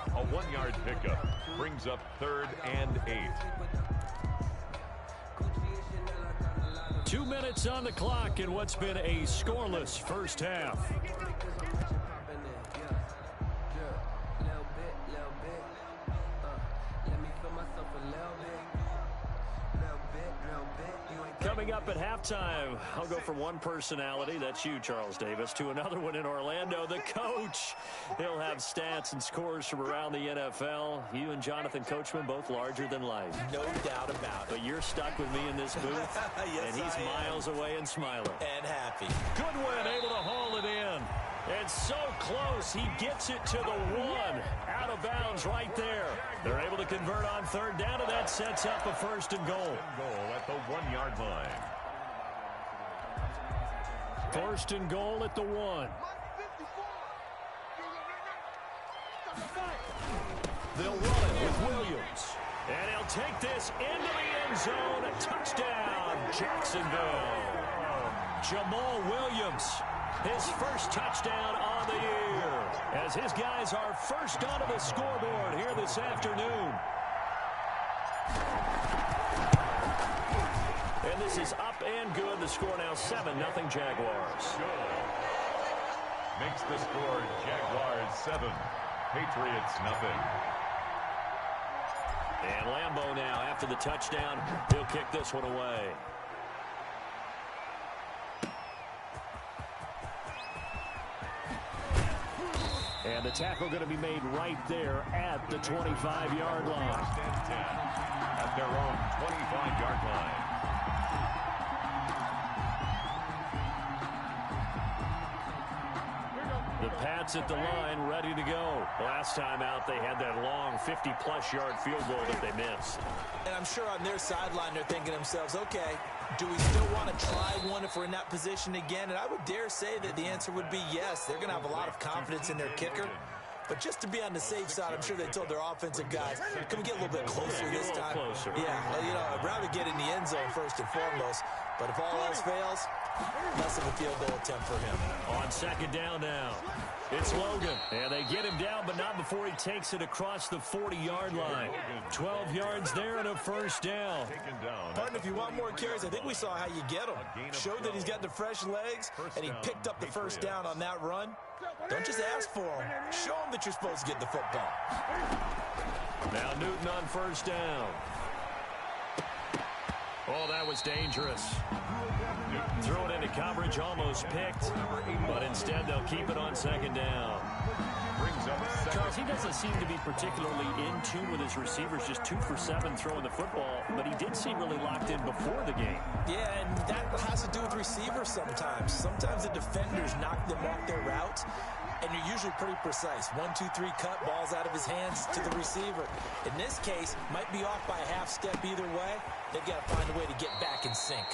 A 1-yard pickup brings up 3rd and 8. 2 minutes on the clock in what's been a scoreless first half. Coming up at halftime, I'll go from one personality, that's you, Charles Davis, to another one in Orlando, the coach. He'll have stats and scores from around the NFL. You and Jonathan Coachman, both larger than life. No doubt about it. But you're stuck with me in this booth, yes, and he's miles away and smiling. And happy. Goodwin able to haul it in. And so close, he gets it to the 1. Out of bounds right there. They're able to convert on third down, and that sets up a 1st and goal. Goal at the 1-yard line. 1st and goal at the 1. They'll run it with Williams. And he'll take this into the end zone. Touchdown, Jacksonville. Jamal Williams, his first touchdown on the year, as his guys are first onto the scoreboard here this afternoon. And this is up and good. The score now 7-0 Jaguars. Makes the score Jaguars 7, Patriots nothing. And Lambeau now, after the touchdown, he'll kick this one away. And the tackle going to be made right there at the 25-yard line. At their own 25-yard line. The Pats at the line, ready to go. Last time out, they had that long 50-plus yard field goal that they missed. And I'm sure on their sideline, they're thinking to themselves, okay, do we still want to try one if we're in that position again? And I would dare say that the answer would be yes. They're going to have a lot of confidence in their kicker. But just to be on the safe side, I'm sure they told their offensive guys, can we get a little bit closer this time? Closer. Yeah, well, you know, I'd rather get in the end zone first and foremost. But if all else fails, less of a field goal attempt for him. On second down now, it's Logan. And they get him down, but not before he takes it across the 40-yard line. 12 yards there and a first down. Pardon, if you want more carries, I think we saw how you get him. Showed that he's got the fresh legs, and he picked up the first down on that run. Don't just ask for him. Show him that you're supposed to get the football. Now Newton on first down. Oh, that was dangerous. Throw it into coverage, almost picked, but instead they'll keep it on second down. Charles, he doesn't seem to be particularly in tune with his receivers, just 2 for 7 throwing the football, but he did seem really locked in before the game. Yeah, and that has to do with receivers sometimes. Sometimes the defenders knock them off their route, and you're usually pretty precise. 1, 2, 3 cut, balls out of his hands to the receiver. In this case, might be off by a half step either way. They've got to find a way to get back in sync.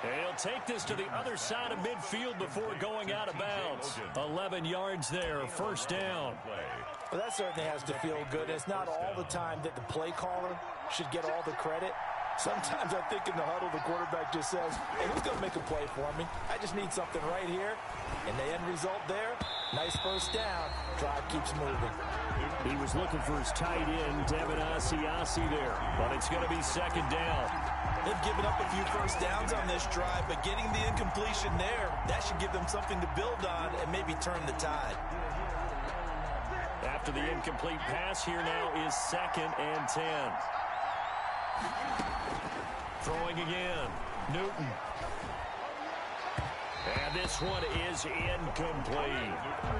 And he'll take this to the other side of midfield before going out of bounds. 11 yards there, first down. Well, that certainly has to feel good. It's not all the time that the play caller should get all the credit. Sometimes I think in the huddle, the quarterback just says, hey, who's going to make a play for me? I just need something right here. And the end result there, nice first down. Drive keeps moving. He was looking for his tight end, Devin Asiasi there, but it's going to be second down. They've given up a few first downs on this drive, but getting the incompletion there, that should give them something to build on and maybe turn the tide. After the incomplete pass, here now is 2nd and 10. Throwing again, Newton. And this one is incomplete.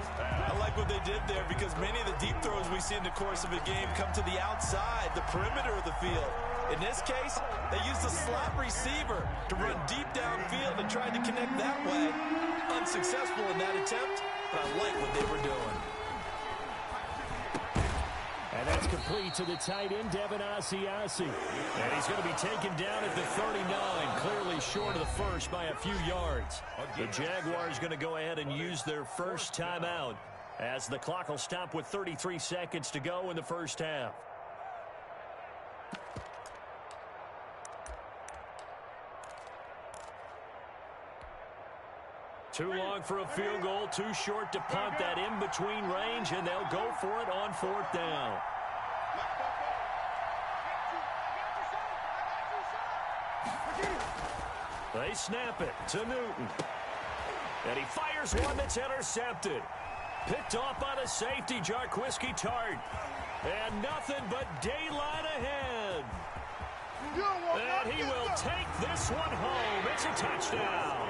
I like what they did there because many of the deep throws we see in the course of a game come to the outside, the perimeter of the field. In this case, they used a slot receiver to run deep downfield and tried to connect that way. Unsuccessful in that attempt, but I like what they were doing. And that's complete to the tight end, Devin Asiasi. And he's going to be taken down at the 39, clearly short of the first by a few yards. The Jaguars going to go ahead and use their first timeout as the clock will stop with 33 seconds to go in the first half. Too long for a field goal, too short to punt that in-between range, and they'll go for it on 4th down. They snap it to Newton. And he fires one that's intercepted. Picked off by the safety, Jarquiski Tart. And nothing but daylight ahead. And he will take this one home. It's a touchdown.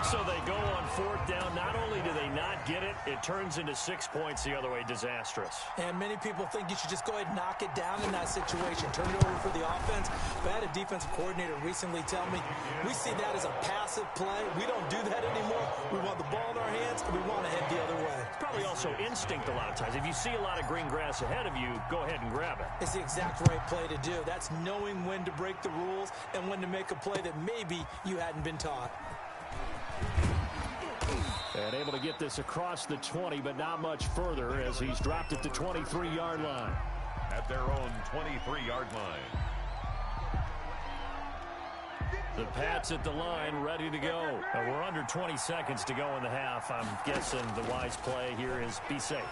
So they go on 4th down. Not only do they not get it, it turns into 6 points the other way. Disastrous. And many people think you should just go ahead and knock it down in that situation. Turn it over for the offense. But I had a defensive coordinator recently tell me, we see that as a passive play. We don't do that anymore. We want the ball in our hands, and we want to head the other way. It's probably also instinct a lot of times. If you see a lot of green grass ahead of you, go ahead and grab it. It's the exact right play to do. That's knowing when to break the rules and when to make a play that maybe you hadn't been taught. And able to get this across the 20, but not much further as he's dropped at the 23-yard line. at their own 23-yard line. The Pats at the line, ready to go. We're under 20 seconds to go in the half. I'm guessing the wise play here is be safe.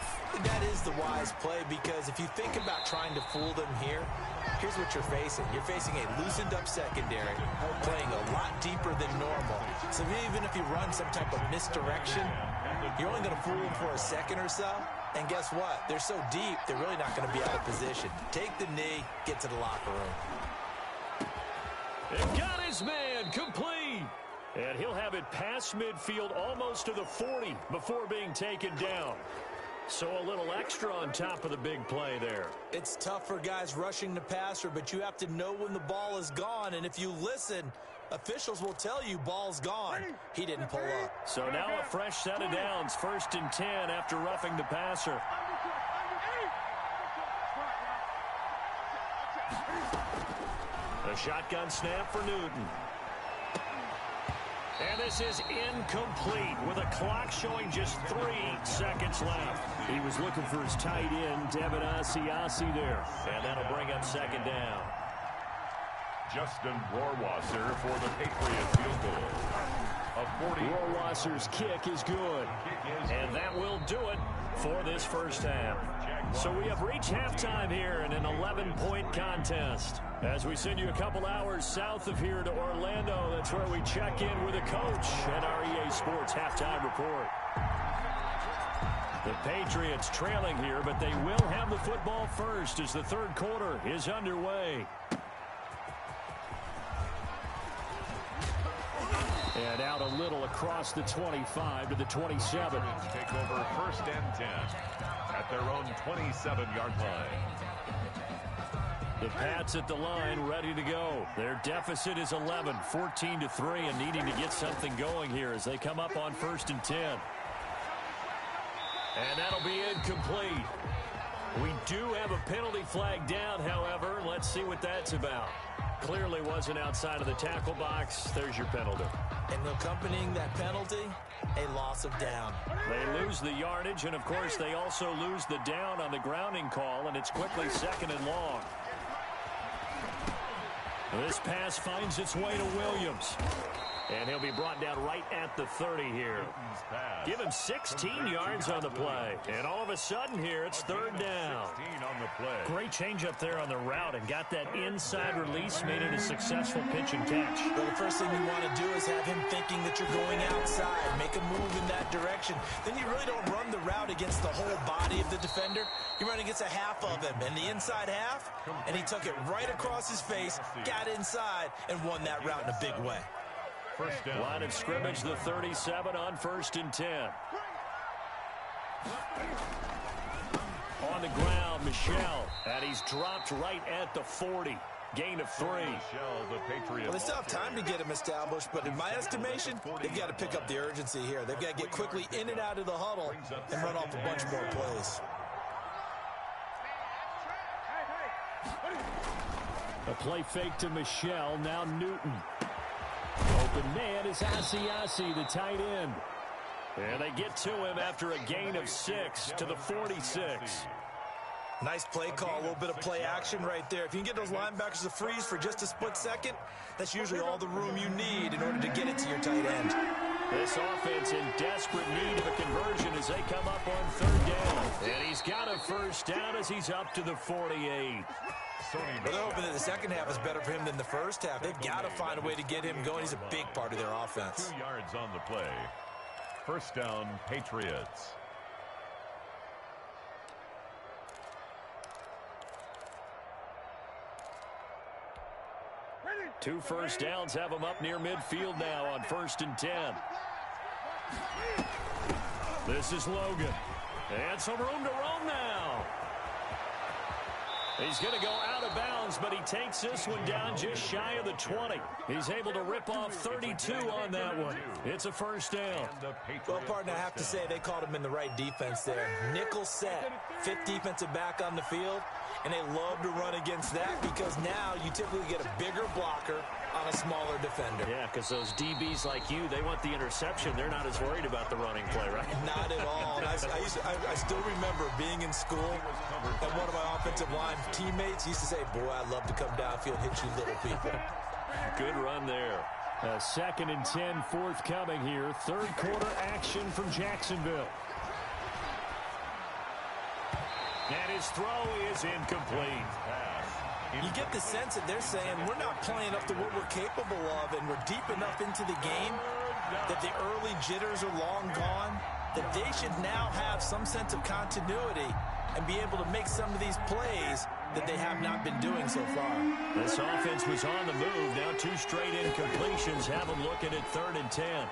That is the wise play, because if you think about trying to fool them here, here's what you're facing. You're facing a loosened-up secondary, playing a lot deeper than normal. So even if you run some type of misdirection, you're only going to fool them for a second or so. And guess what? They're so deep, they're really not going to be out of position. Take the knee, get to the locker room. And got his man complete. And he'll have it past midfield almost to the 40 before being taken down. So a little extra on top of the big play there. It's tough for guys rushing the passer, but you have to know when the ball is gone. And if you listen, officials will tell you ball's gone. He didn't pull up. So now a fresh set of downs, 1st and 10 after roughing the passer. A shotgun snap for Newton. And this is incomplete with a clock showing just 3 seconds left. He was looking for his tight end, Devin Asiasi there. And that'll bring up 2nd down. Justin Rohrwasser for the Patriots field goal. Rohrwasser's kick is good. And that will do it for this first half. So we have reached halftime here in an 11-point contest. As we send you a couple hours south of here to Orlando, that's where we check in with a coach at our EA Sports Halftime Report. The Patriots trailing here, but they will have the football first as the 3rd quarter is underway. And out a little across the 25 to the 27. Take over 1st and 10 at their own 27-yard line. The Pats at the line, ready to go. Their deficit is 11, 14-3, and needing to get something going here as they come up on 1st and 10. And that'll be incomplete. We do have a penalty flag down, however. Let's see what that's about. Clearly wasn't outside of the tackle box. There's your penalty. And accompanying that penalty, a loss of down. They lose the yardage, and of course they also lose the down on the grounding call, and it's quickly 2nd and long. This pass finds its way to Williams. And he'll be brought down right at the 30 here. Give him 16 yards on the play. And all of a sudden here, it's 3rd down. Great change up there on the route and got that inside release, made it a successful pitch and catch. Well, the first thing you want to do is have him thinking that you're going outside, make a move in that direction. Then you really don't run the route against the whole body of the defender. You run against a half of him, and the inside half, and he took it right across his face, got inside, and won that route in a big way. First down. Line of scrimmage, the 37 on 1st and 10. On the ground, Michel, and he's dropped right at the 40. Gain of 3. Well, they still have time to get him established, but in my estimation, they've got to pick up the urgency here. They've got to get quickly in and out of the huddle and run off a bunch more plays. A play fake to Michel, now Newton. Open man is Asiasi, the tight end. And they get to him after a gain of 6 to the 46. Nice play call, a little bit of play action right there. If you can get those linebackers to freeze for just a split second, that's usually all the room you need in order to get it to your tight end. This offense in desperate need of a conversion as they come up on 3rd down. And he's got a first down as he's up to the 48. But they're hoping that the second half is better for him than the first half. They've got to find a way to get him going. He's a big part of their offense. 2 yards on the play. First down, Patriots. Two first downs have them up near midfield now on 1st and 10. This is Logan. And some room to roam now. He's going to go out of bounds, but he takes this one down just shy of the 20. He's able to rip off 32 on that one. It's a first down. Well, partner, I have to say they called him in the right defense there. Nickel set, 5th defensive back on the field, and they love to run against that because now you typically get a bigger blocker on a smaller defender. Yeah, because those DBs like you, they want the interception. They're not as worried about the running play, right? Not at all. And I still remember being in school, and one of my offensive line teammates used to say, boy, I'd love to come downfield and hit you little people. Good run there. A 2nd and 10 forthcoming here. Third quarter action from Jacksonville. And his throw is incomplete. You get the sense that they're saying we're not playing up to what we're capable of, and we're deep enough into the game that the early jitters are long gone, that they should now have some sense of continuity and be able to make some of these plays that they have not been doing so far. This offense was on the move. Now 2 straight incompletions have them looking at 3rd and 10.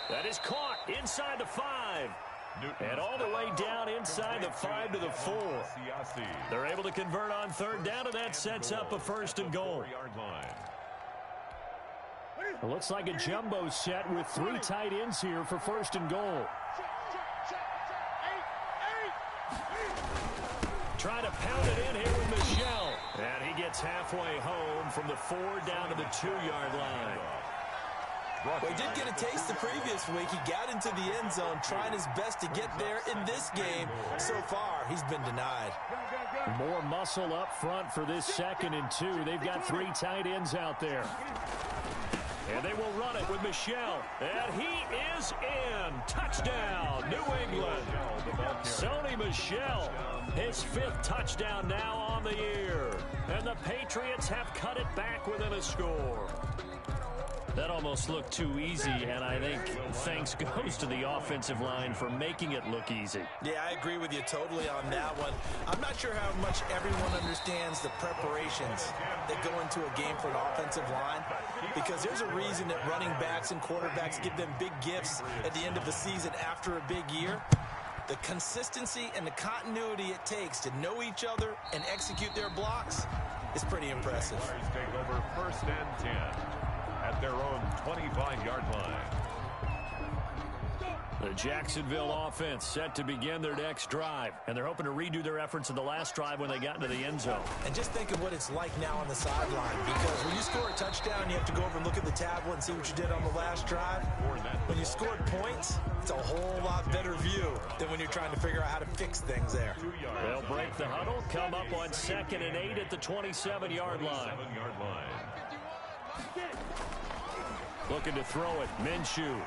That is caught inside the 5. And all the way down inside the 5 to the 4. They're able to convert on 3rd down, and that sets up a 1st and goal. It looks like a jumbo set with 3 tight ends here for 1st and goal. Trying to pound it in here with Michel. And he gets halfway home from the 4 down to the 2-yard line. Well, he did get a taste the previous week. He got into the end zone trying his best to get there in this game. So far, he's been denied. More muscle up front for this 2nd and 2. They've got 3 tight ends out there. And they will run it with Michel. And he is in. Touchdown, New England. Sony Michel, his 5th touchdown now on the year. And the Patriots have cut it back within a score. That almost looked too easy, and I think thanks goes to the offensive line for making it look easy. Yeah, I agree with you totally on that one. I'm not sure how much everyone understands the preparations that go into a game for an offensive line, because there's a reason that running backs and quarterbacks give them big gifts at the end of the season after a big year. The consistency and the continuity it takes to know each other and execute their blocks is pretty impressive. Take over 1st and 10. At their own 25-yard line. The Jacksonville offense set to begin their next drive, and they're hoping to redo their efforts in the last drive when they got into the end zone. And just think of what it's like now on the sideline, because when you score a touchdown, you have to go over and look at the tablet and see what you did on the last drive. When you scored points, it's a whole lot better view than when you're trying to figure out how to fix things there. They'll break the huddle, come up on 2nd and 8 at the 27-yard line. Looking to throw it. Minshew.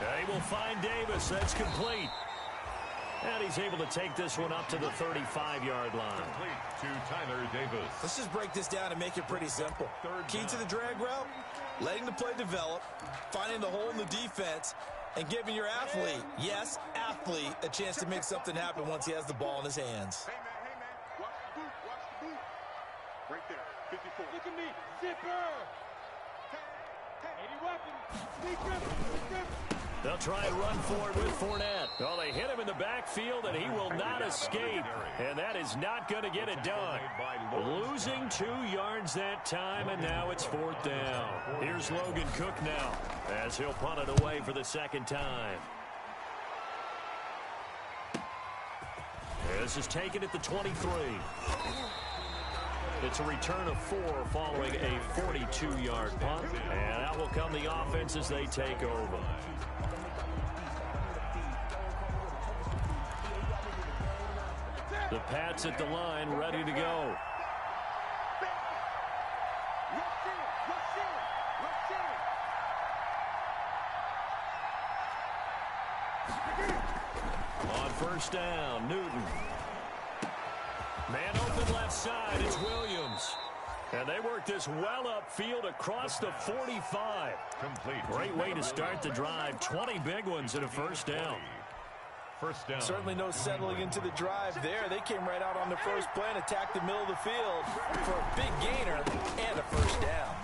They will find Davis. That's complete. And he's able to take this one up to the 35-yard line. Complete to Tyler Davis. Let's just break this down and make it pretty simple. Key to the drag route, letting the play develop, finding the hole in the defense, and giving your athlete, yes, athlete, a chance to make something happen once he has the ball in his hands. Hey, man, watch the boot, watch the boot. Right there, 54. Look at me, zipper. 80 weapons. They'll try and run for it with Fournette. Well, they hit him in the backfield, and he will not escape. And that is not going to get it done. Losing 2 yards that time, and now it's 4th down. Here's Logan Cook now as he'll punt it away for the 2nd time. This is taken at the 23. It's a return of 4 following a 42-yard punt. And out will come the offense as they take over. The Pats at the line, ready to go. On 1st down, Newton. Man open left side, it's Williams. And they work this well upfield across the 45. Complete. Great way to start the drive. 20 big ones and a 1st down. 1st down. Certainly no settling into the drive there. They came right out on the first play and attacked the middle of the field for a big gainer and a 1st down.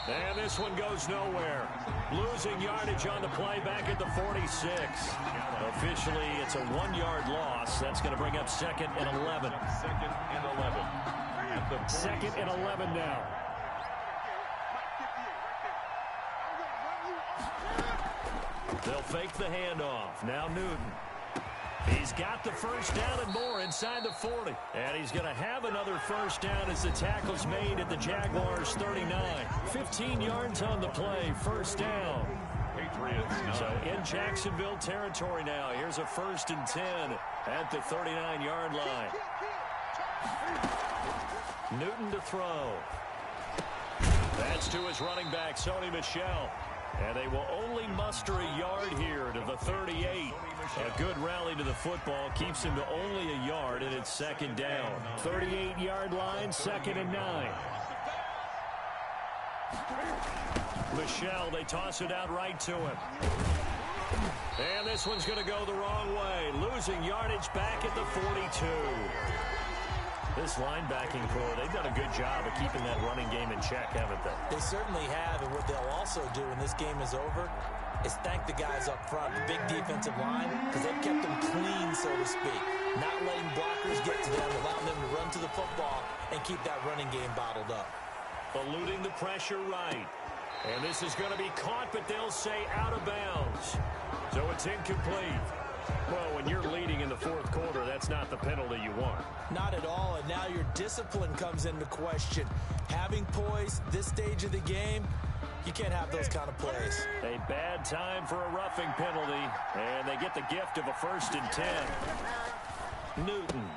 And this one goes nowhere. Losing yardage on the play back at the 46. Officially, it's a 1-yard loss. That's going to bring up 2nd and 11. 2nd and 11. At the 2nd and 11 now. They'll fake the handoff. Now Newton. He's got the first down and more inside the 40. And he's going to have another first down as the tackle's made at the Jaguars' 39. 15 yards on the play, first down. So in Jacksonville territory now. Here's a 1st and 10 at the 39-yard line. Newton to throw. That's to his running back, Sony Michel. And they will only muster a yard here to the 38. A good rally to the football keeps him to only a yard, and it's 2nd down. 38-yard line, 2nd and 9. Michel, they toss it out right to him. And this one's going to go the wrong way. Losing yardage back at the 42. This linebacking core, they've done a good job of keeping that running game in check, haven't they? They certainly have, and what they'll also do when this game is over is thank the guys up front, the big defensive line, because they've kept them clean, so to speak. Not letting blockers get to them, allowing them to run to the football and keep that running game bottled up. Eluding the pressure right. And this is going to be caught, but they'll say out of bounds. So it's incomplete. Well, when you're leading in the 4th quarter, that's not the penalty you want. Not at all, and now your discipline comes into question. Having poise this stage of the game, you can't have those kind of plays. A bad time for a roughing penalty, and they get the gift of a 1st and 10. Newton.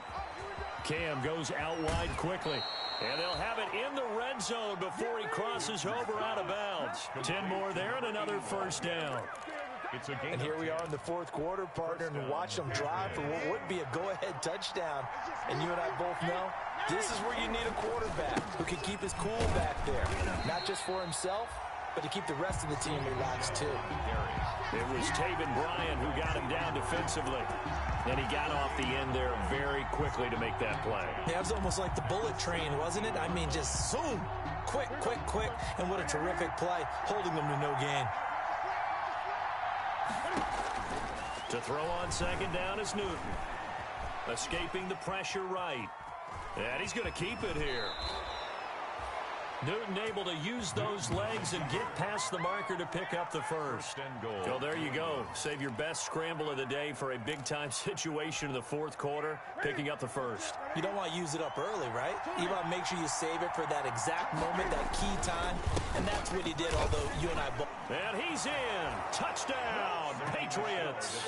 Cam goes out wide quickly. And they'll have it in the red zone before he crosses over out of bounds. 10 more there and another 1st down. And here we are in the 4th quarter, partner, and watch them drive for what would be a go-ahead touchdown. And you and I both know this is where you need a quarterback who can keep his cool back there. Not just for himself, but to keep the rest of the team relaxed too. It was Taven Bryan who got him down defensively. And he got off the end there very quickly to make that play. Yeah, it was almost like the bullet train, wasn't it? I mean, just zoom, quick, quick, quick. And what a terrific play, holding them to no gain. To throw on 2nd down is Newton. Escaping the pressure right. And he's going to keep it here. Newton able to use those legs and get past the marker to pick up the 1st. So there you go. Save your best scramble of the day for a big-time situation in the 4th quarter, picking up the 1st. You don't want to use it up early, right? You want to make sure you save it for that exact moment, that key time, and that's what he did, although you and I both. And he's in. Touchdown, Patriots.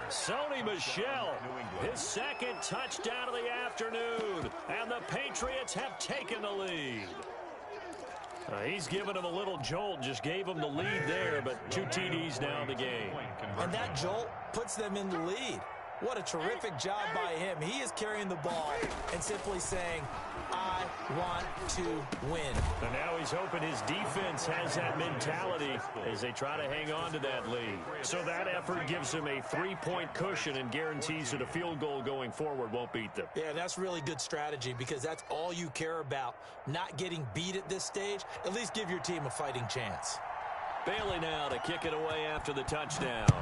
Sony Michel, his 2nd touchdown of the afternoon, and the Patriots have taken the lead. He's given him a little jolt, just gave him the lead there, but 2 TDs now in the game. And that jolt puts them in the lead. What a terrific job by him. He is carrying the ball and simply saying, I want to win. And now he's hoping his defense has that mentality as they try to hang on to that lead. So that effort gives him a 3-point cushion and guarantees that a field goal going forward won't beat them. Yeah, that's really good strategy because that's all you care about. Not getting beat at this stage. At least give your team a fighting chance. Bailey now to kick it away after the touchdown.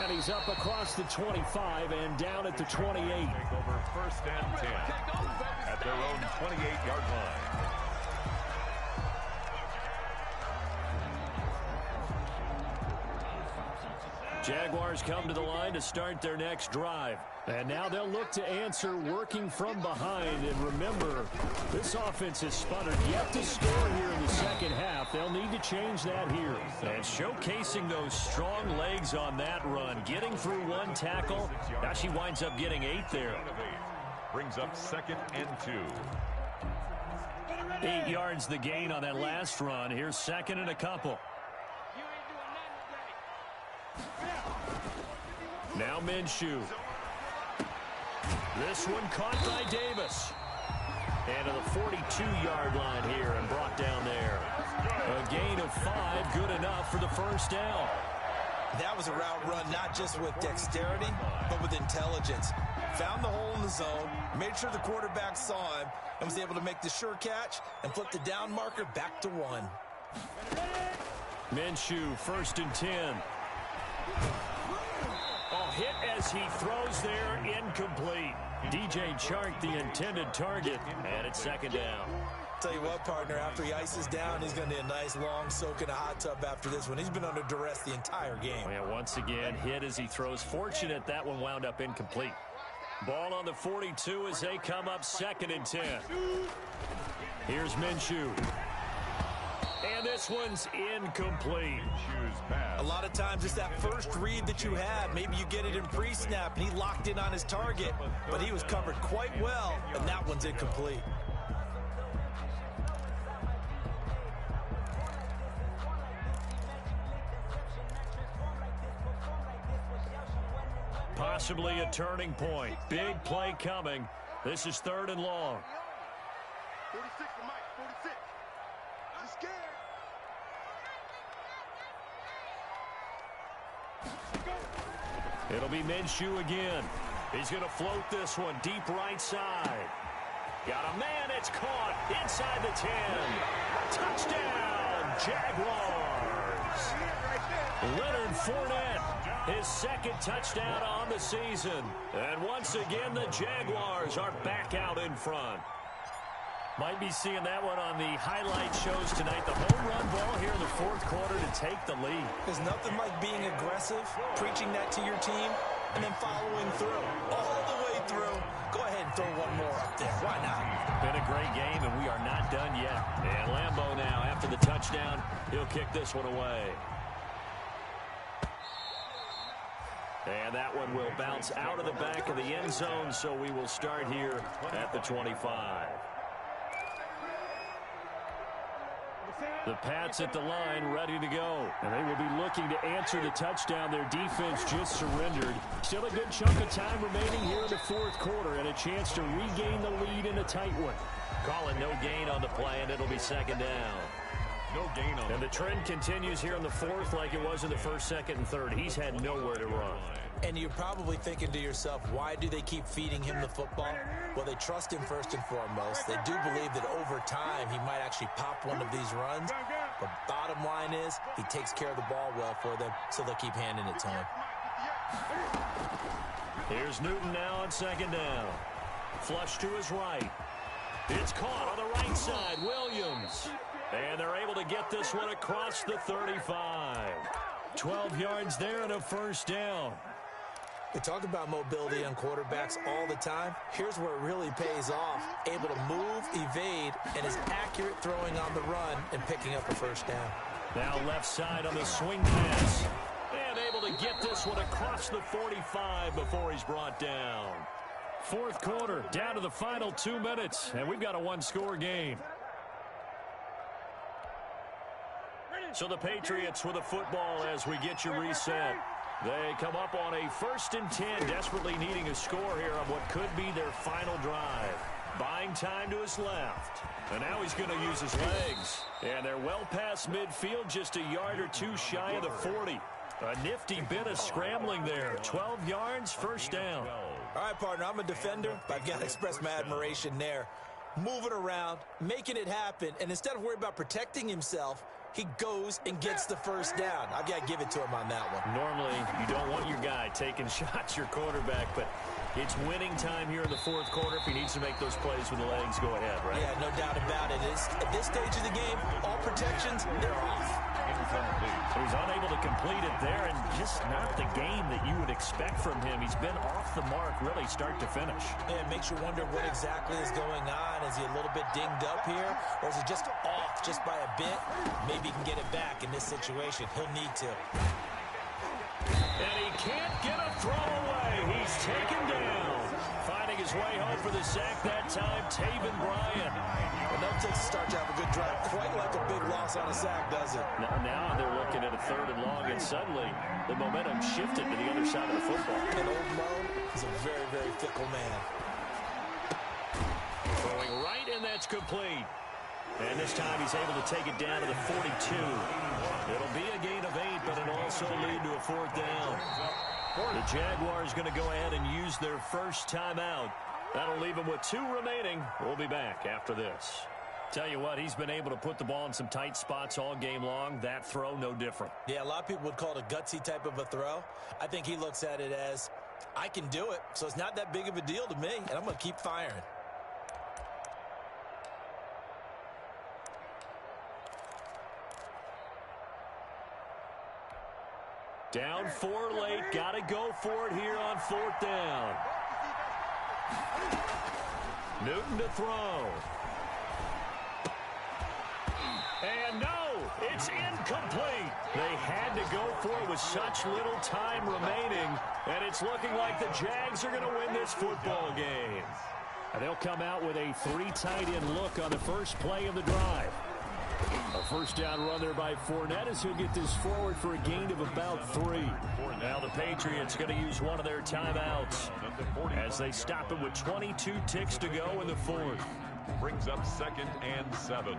And he's up across the 25 and down at the 28. Take over 1st and 10 at their own 28-yard line. Jaguars come to the line to start their next drive. And now they'll look to answer working from behind. And remember, this offense has sputtered yet to score here in the 2nd half. They'll need to change that here. And showcasing those strong legs on that run. Getting through 1 tackle. Now she winds up getting 8 there. Brings up 2nd and 2. 8 yards the gain on that last run. Here's 2nd and a couple. Now Minshew. This one caught by Davis. And to the 42-yard line here and brought down there. A gain of 5, good enough for the 1st down. That was a route run not just with dexterity, but with intelligence. Found the hole in the zone, made sure the quarterback saw him, and was able to make the sure catch and flip the down marker back to 1. Minshew, 1st and 10. Oh, hit as he throws there, incomplete. DJ Chark, the intended target, and it's 2nd down. Tell you what, partner, after he ices down, he's going to need a nice long soak in a hot tub after this one. He's been under duress the entire game. Oh, yeah, once again, hit as he throws. Fortunate that one wound up incomplete. Ball on the 42 as they come up 2nd and 10. Here's Minshew. And this one's incomplete. A lot of times it's that first read that you have. Maybe you get it in pre-snap, and he locked in on his target, but he was covered quite well, and that one's incomplete. Possibly a turning point. Big play coming. This is 3rd and long. 46 to Mike, 46. I'm scared. It'll be Minshew again. He's going to float this one deep right side. Got a man. It's caught inside the 10. Touchdown, Jaguars. Leonard Fournette, his 2nd touchdown on the season. And once again, the Jaguars are back out in front. Might be seeing that one on the highlight shows tonight. The home run ball here in the 4th quarter to take the lead. There's nothing like being aggressive, preaching that to your team, and then following through. All the way through. Go ahead and throw one more up there. Why not? Been a great game, and we are not done yet. And Lambeau now, after the touchdown, he'll kick this one away. And that one will bounce out of the back of the end zone, so we will start here at the 25. The Pats at the line, ready to go. And they will be looking to answer the touchdown. Their defense just surrendered. Still a good chunk of time remaining here in the 4th quarter and a chance to regain the lead in a tight one. Calling no gain on the play, and it'll be 2nd down. No gain on. And the trend continues here in the 4th like it was in the 1st, 2nd, and 3rd. He's had nowhere to run. And you're probably thinking to yourself, why do they keep feeding him the football? Well, they trust him first and foremost. They do believe that over time he might actually pop one of these runs. But bottom line is he takes care of the ball well for them, so they'll keep handing it to him. Here's Newton now on 2nd down. Flush to his right. It's caught on the right side. Williams. And they're able to get this one across the 35. 12 yards there and a 1st down. We talk about mobility on quarterbacks all the time. Here's where it really pays off. Able to move, evade, and is accurate throwing on the run and picking up a 1st down. Now left side on the swing pass. And able to get this one across the 45 before he's brought down. 4th quarter, down to the final 2 minutes, and we've got a 1-score game. So the Patriots with a football as we get you reset. They come up on a 1st and 10, desperately needing a score here on what could be their final drive. Buying time to his left. And now he's going to use his legs. And they're well past midfield, just a yard or 2 shy of the 40. A nifty bit of scrambling there. 12 yards, 1st down. All right, partner, I'm a defender, but I've got to express my admiration there. Moving around, making it happen, and instead of worrying about protecting himself, he goes and gets the 1st down. I've got to give it to him on that one. Normally, you don't want your guy taking shots, your quarterback, but it's winning time here in the 4th quarter. If he needs to make those plays with the legs, go ahead, right? Yeah, no doubt about it. At this stage of the game, all protections, they're off. So he's unable to complete it there, and just not the game that you would expect from him. He's been off the mark, really, start to finish. Yeah, it makes you wonder what exactly is going on. Is he a little bit dinged up here, or is he just off just by a bit? Maybe he can get it back in this situation. He'll need to. And he can't get a throw away. He's taken down. Finding his way home for the sack that time, Taven Bryan. And that takes a start to have a good drive. Quite like a big loss on a sack, does it? Now they're looking at a 3rd and long, and suddenly the momentum shifted to the other side of the football. And old Mo is a very, very fickle man. Throwing right, and that's complete. And this time he's able to take it down to the 42. It'll be a gain of 8, but it'll also lead to a 4th down. The Jaguars going to go ahead and use their 1st timeout. That'll leave them with 2 remaining. We'll be back after this. Tell you what, he's been able to put the ball in some tight spots all game long. That throw, no different. Yeah, a lot of people would call it a gutsy type of a throw. I think he looks at it as, I can do it, so it's not that big of a deal to me, and I'm going to keep firing. Down 4 late. Got to go for it here on 4th down. Newton to throw. And no, it's incomplete. They had to go for it with such little time remaining, and it's looking like the Jags are going to win this football game. And they'll come out with a 3 tight end look on the first play of the drive. A first down run there by Fournette as he'll get this forward for a gain of about 3. Now the Patriots going to use one of their timeouts as they stop it with 22 ticks to go in the 4th. Brings up 2nd and 7.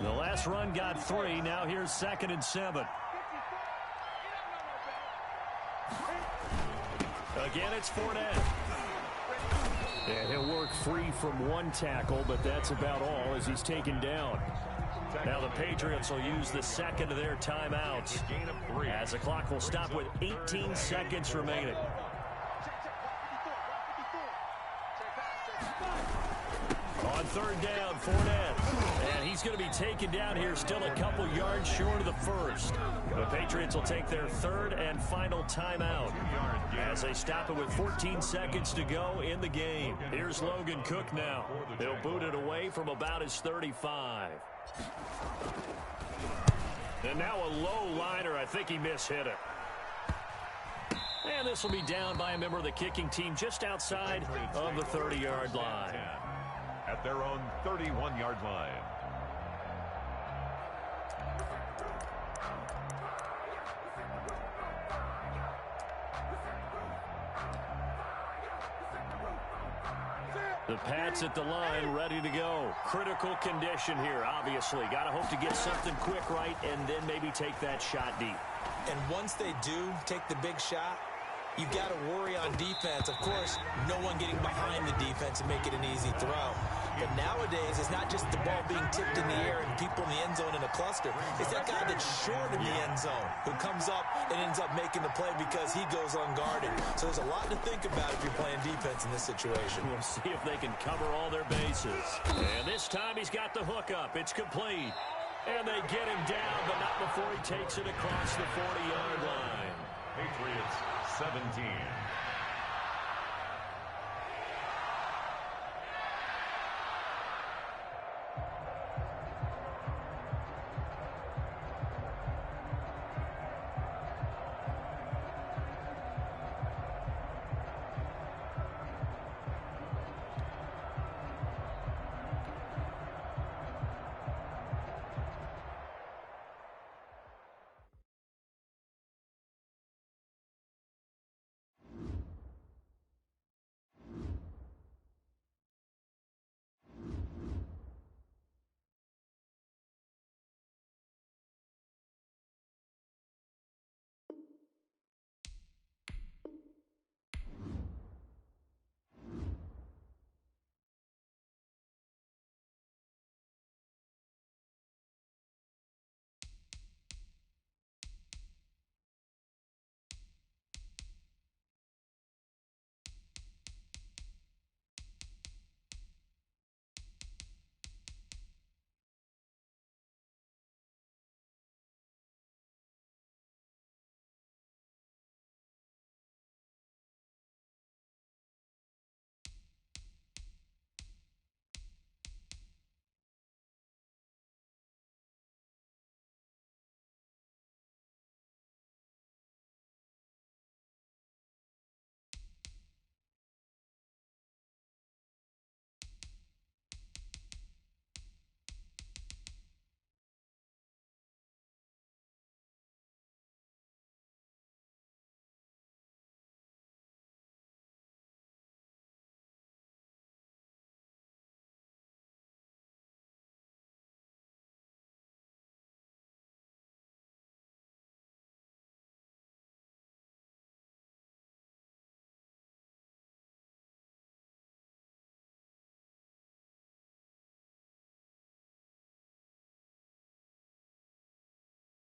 The last run got 3. Now here's 2nd and 7. Again, it's Fournette. And he'll work free from 1 tackle, but that's about all as he's taken down. Now the Patriots will use the 2nd of their timeouts as the clock will stop with 18 seconds remaining. On 3rd down, Fournette. And he's going to be taken down here, still a couple yards short of the first. The Patriots will take their 3rd and final timeout as they stop it with 14 seconds to go in the game. Here's Logan Cook now. He'll boot it away from about his 35. And now a low liner. I think he mishit it. And this will be down by a member of the kicking team just outside of the 30-yard line. At their own 31-yard line. The Pats at the line, ready to go. Critical condition here, obviously. Got to hope to get something quick right and then maybe take that shot deep. And once they do take the big shot, you've got to worry on defense. Of course, no one getting behind the defense and make it an easy throw. But nowadays, it's not just the ball being tipped in the air and people in the end zone in a cluster. It's that guy that's short in the end zone who comes up and ends up making the play because he goes unguarded. So there's a lot to think about if you're playing defense in this situation. We'll see if they can cover all their bases. And this time he's got the hook up. It's complete. And they get him down, but not before he takes it across the 40-yard line. Patriots 17.